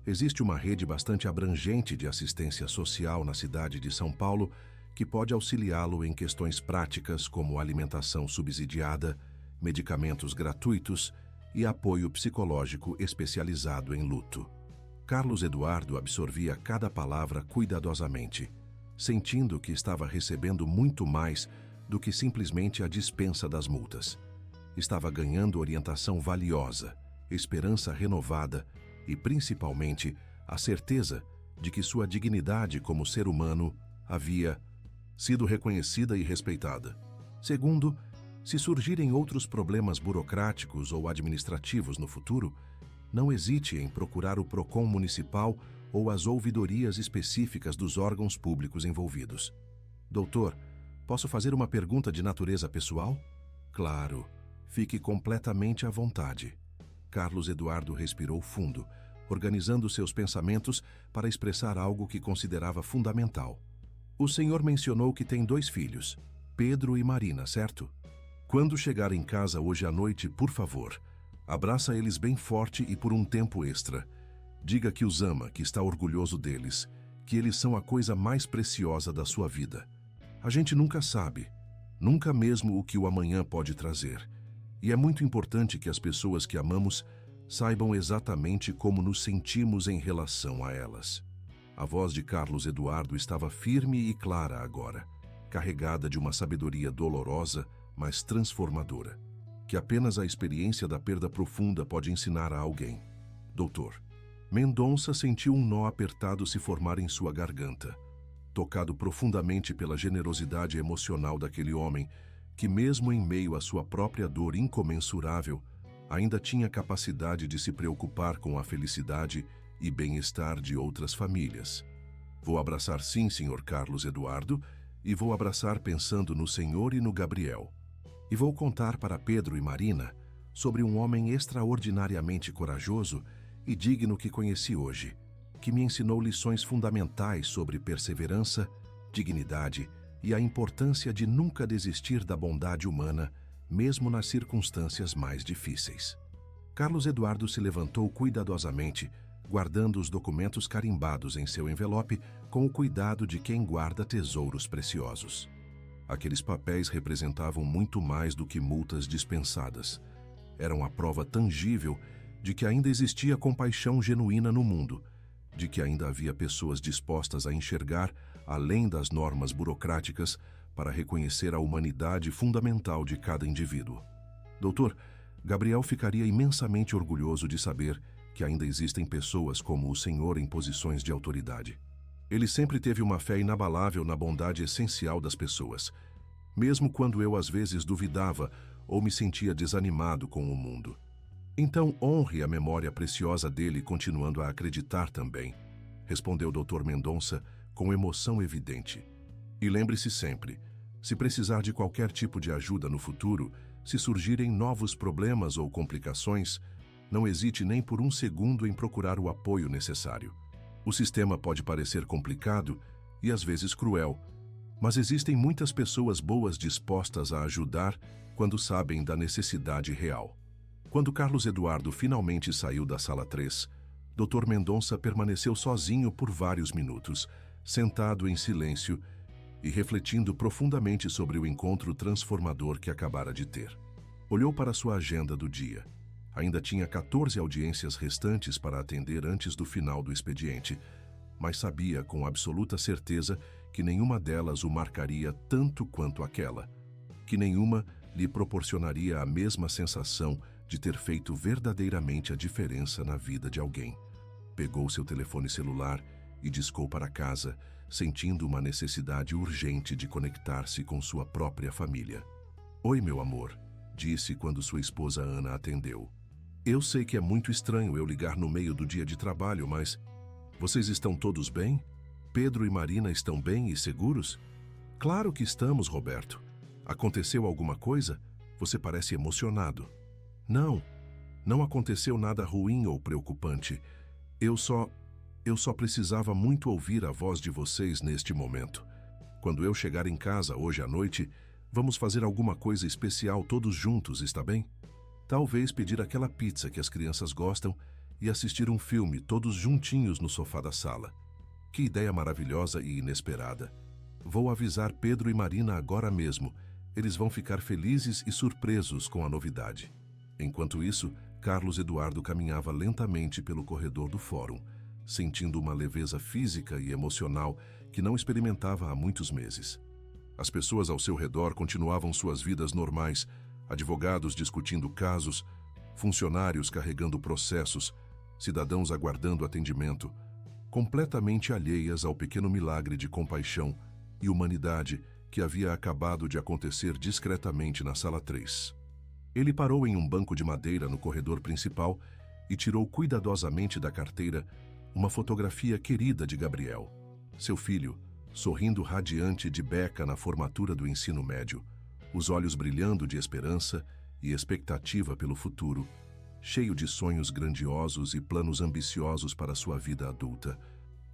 Speaker 1: existe uma rede bastante abrangente de assistência social na cidade de São Paulo que pode auxiliá-lo em questões práticas como alimentação subsidiada, medicamentos gratuitos e apoio psicológico especializado em luto. Carlos Eduardo absorvia cada palavra cuidadosamente, sentindo que estava recebendo muito mais do que simplesmente a dispensa das multas. Estava ganhando orientação valiosa, esperança renovada e, principalmente, a certeza de que sua dignidade como ser humano havia sido reconhecida e respeitada. Segundo, se surgirem outros problemas burocráticos ou administrativos no futuro, não hesite em procurar o PROCON municipal ou as ouvidorias específicas dos órgãos públicos envolvidos. Doutor, posso fazer uma pergunta de natureza pessoal? Claro, fique completamente à vontade. Carlos Eduardo respirou fundo, organizando seus pensamentos para expressar algo que considerava fundamental. O senhor mencionou que tem 2 filhos, Pedro e Marina, certo? Quando chegar em casa hoje à noite, por favor, abraça eles bem forte e por um tempo extra. Diga que os ama, que está orgulhoso deles, que eles são a coisa mais preciosa da sua vida. A gente nunca sabe, nunca mesmo o que o amanhã pode trazer. E é muito importante que as pessoas que amamos saibam exatamente como nos sentimos em relação a elas. A voz de Carlos Eduardo estava firme e clara agora, carregada de uma sabedoria dolorosa, mas transformadora, que apenas a experiência da perda profunda pode ensinar a alguém. Doutor, Mendonça sentiu um nó apertado se formar em sua garganta, tocado profundamente pela generosidade emocional daquele homem que, mesmo em meio à sua própria dor incomensurável, ainda tinha capacidade de se preocupar com a felicidade e bem-estar de outras famílias. Vou abraçar sim, Sr. Carlos Eduardo, e vou abraçar pensando no Senhor e no Gabriel. E vou contar para Pedro e Marina sobre um homem extraordinariamente corajoso e digno que conheci hoje, que me ensinou lições fundamentais sobre perseverança, dignidade e a importância de nunca desistir da bondade humana, mesmo nas circunstâncias mais difíceis. Carlos Eduardo se levantou cuidadosamente, guardando os documentos carimbados em seu envelope com o cuidado de quem guarda tesouros preciosos. Aqueles papéis representavam muito mais do que multas dispensadas. Eram a prova tangível de que ainda existia compaixão genuína no mundo, de que ainda havia pessoas dispostas a enxergar além das normas burocráticas para reconhecer a humanidade fundamental de cada indivíduo. Doutor, Gabriel ficaria imensamente orgulhoso de saber que ainda existem pessoas como o senhor em posições de autoridade. Ele sempre teve uma fé inabalável na bondade essencial das pessoas, mesmo quando eu às vezes duvidava ou me sentia desanimado com o mundo. Então honre a memória preciosa dele continuando a acreditar também, respondeu Dr. Mendonça com emoção evidente. E lembre-se sempre, se precisar de qualquer tipo de ajuda no futuro, se surgirem novos problemas ou complicações, não hesite nem por um segundo em procurar o apoio necessário. O sistema pode parecer complicado e às vezes cruel, mas existem muitas pessoas boas dispostas a ajudar quando sabem da necessidade real. Quando Carlos Eduardo finalmente saiu da sala 3, Dr. Mendonça permaneceu sozinho por vários minutos, sentado em silêncio e refletindo profundamente sobre o encontro transformador que acabara de ter. Olhou para sua agenda do dia. Ainda tinha 14 audiências restantes para atender antes do final do expediente, mas sabia com absoluta certeza que nenhuma delas o marcaria tanto quanto aquela, que nenhuma lhe proporcionaria a mesma sensação de ter feito verdadeiramente a diferença na vida de alguém. Pegou seu telefone celular e discou para casa, sentindo uma necessidade urgente de conectar-se com sua própria família. "Oi, meu amor", disse quando sua esposa Ana atendeu. "Eu sei que é muito estranho eu ligar no meio do dia de trabalho, mas vocês estão todos bem? Pedro e Marina estão bem e seguros?" "Claro que estamos, Roberto. Aconteceu alguma coisa? Você parece emocionado." Não aconteceu nada ruim ou preocupante. Eu só precisava muito ouvir a voz de vocês neste momento. Quando eu chegar em casa hoje à noite, vamos fazer alguma coisa especial todos juntos, está bem? Talvez pedir aquela pizza que as crianças gostam e assistir um filme todos juntinhos no sofá da sala. Que ideia maravilhosa e inesperada. Vou avisar Pedro e Marina agora mesmo. Eles vão ficar felizes e surpresos com a novidade. Enquanto isso, Carlos Eduardo caminhava lentamente pelo corredor do fórum, sentindo uma leveza física e emocional que não experimentava há muitos meses. As pessoas ao seu redor continuavam suas vidas normais, advogados discutindo casos, funcionários carregando processos, cidadãos aguardando atendimento, completamente alheias ao pequeno milagre de compaixão e humanidade que havia acabado de acontecer discretamente na sala 3. Ele parou em um banco de madeira no corredor principal e tirou cuidadosamente da carteira uma fotografia querida de Gabriel, seu filho, sorrindo radiante de beca na formatura do ensino médio, os olhos brilhando de esperança e expectativa pelo futuro, cheio de sonhos grandiosos e planos ambiciosos para sua vida adulta.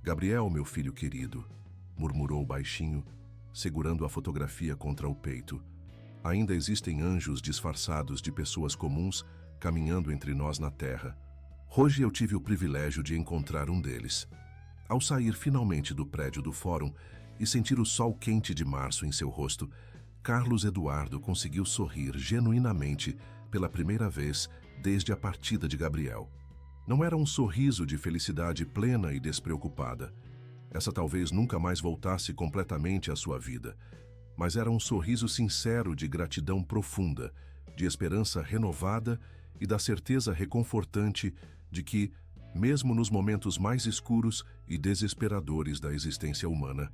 Speaker 1: "Gabriel, meu filho querido", murmurou baixinho, segurando a fotografia contra o peito. "Ainda existem anjos disfarçados de pessoas comuns caminhando entre nós na Terra. Hoje eu tive o privilégio de encontrar um deles." Ao sair finalmente do prédio do fórum e sentir o sol quente de março em seu rosto, Carlos Eduardo conseguiu sorrir genuinamente pela primeira vez desde a partida de Gabriel. Não era um sorriso de felicidade plena e despreocupada. Essa talvez nunca mais voltasse completamente à sua vida, mas era um sorriso sincero de gratidão profunda, de esperança renovada e da certeza reconfortante de que, mesmo nos momentos mais escuros e desesperadores da existência humana,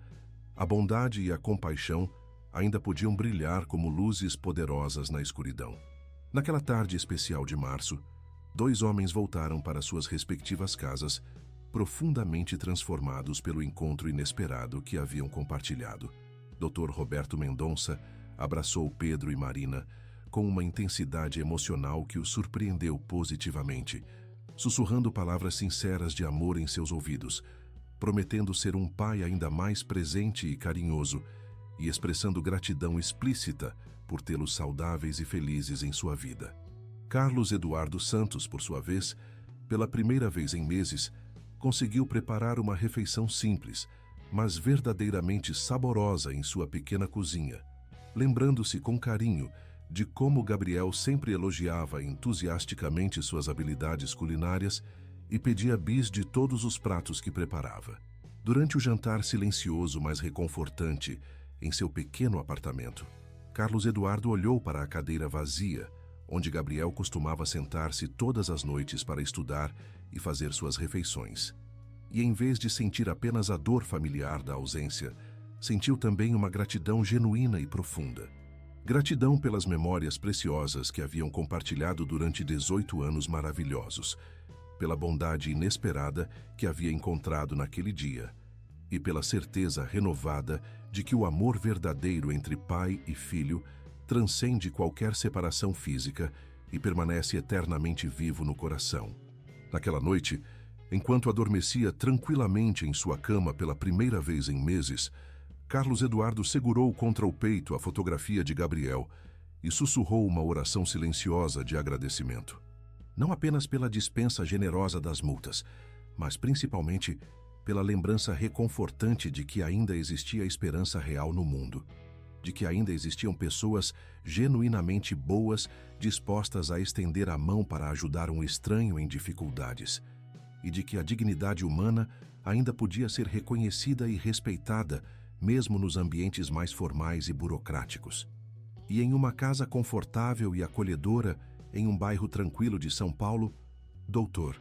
Speaker 1: a bondade e a compaixão ainda podiam brilhar como luzes poderosas na escuridão. Naquela tarde especial de março, 2 homens voltaram para suas respectivas casas, profundamente transformados pelo encontro inesperado que haviam compartilhado. Dr. Roberto Mendonça abraçou Pedro e Marina com uma intensidade emocional que os surpreendeu positivamente, sussurrando palavras sinceras de amor em seus ouvidos, prometendo ser um pai ainda mais presente e carinhoso e expressando gratidão explícita por tê-los saudáveis e felizes em sua vida. Carlos Eduardo Santos, por sua vez, pela primeira vez em meses, conseguiu preparar uma refeição simples, mas verdadeiramente saborosa em sua pequena cozinha, lembrando-se com carinho de como Gabriel sempre elogiava entusiasticamente suas habilidades culinárias e pedia bis de todos os pratos que preparava. Durante o jantar silencioso, mas reconfortante, em seu pequeno apartamento, Carlos Eduardo olhou para a cadeira vazia, onde Gabriel costumava sentar-se todas as noites para estudar e fazer suas refeições. E em vez de sentir apenas a dor familiar da ausência, sentiu também uma gratidão genuína e profunda. Gratidão pelas memórias preciosas que haviam compartilhado durante 18 anos maravilhosos, pela bondade inesperada que havia encontrado naquele dia e pela certeza renovada de que o amor verdadeiro entre pai e filho transcende qualquer separação física e permanece eternamente vivo no coração. Naquela noite, enquanto adormecia tranquilamente em sua cama pela primeira vez em meses, Carlos Eduardo segurou contra o peito a fotografia de Gabriel e sussurrou uma oração silenciosa de agradecimento. Não apenas pela dispensa generosa das multas, mas principalmente pela lembrança reconfortante de que ainda existia esperança real no mundo, de que ainda existiam pessoas genuinamente boas dispostas a estender a mão para ajudar um estranho em dificuldades, e de que a dignidade humana ainda podia ser reconhecida e respeitada mesmo nos ambientes mais formais e burocráticos. E em uma casa confortável e acolhedora, em um bairro tranquilo de São Paulo, Dr.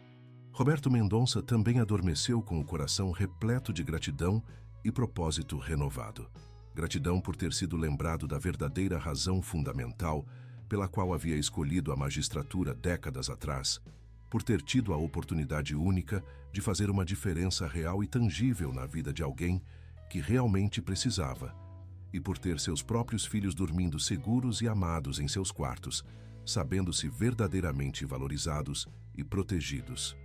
Speaker 1: Roberto Mendonça também adormeceu com o coração repleto de gratidão e propósito renovado. Gratidão por ter sido lembrado da verdadeira razão fundamental pela qual havia escolhido a magistratura décadas atrás, por ter tido a oportunidade única de fazer uma diferença real e tangível na vida de alguém que realmente precisava, e por ter seus próprios filhos dormindo seguros e amados em seus quartos, sabendo-se verdadeiramente valorizados e protegidos.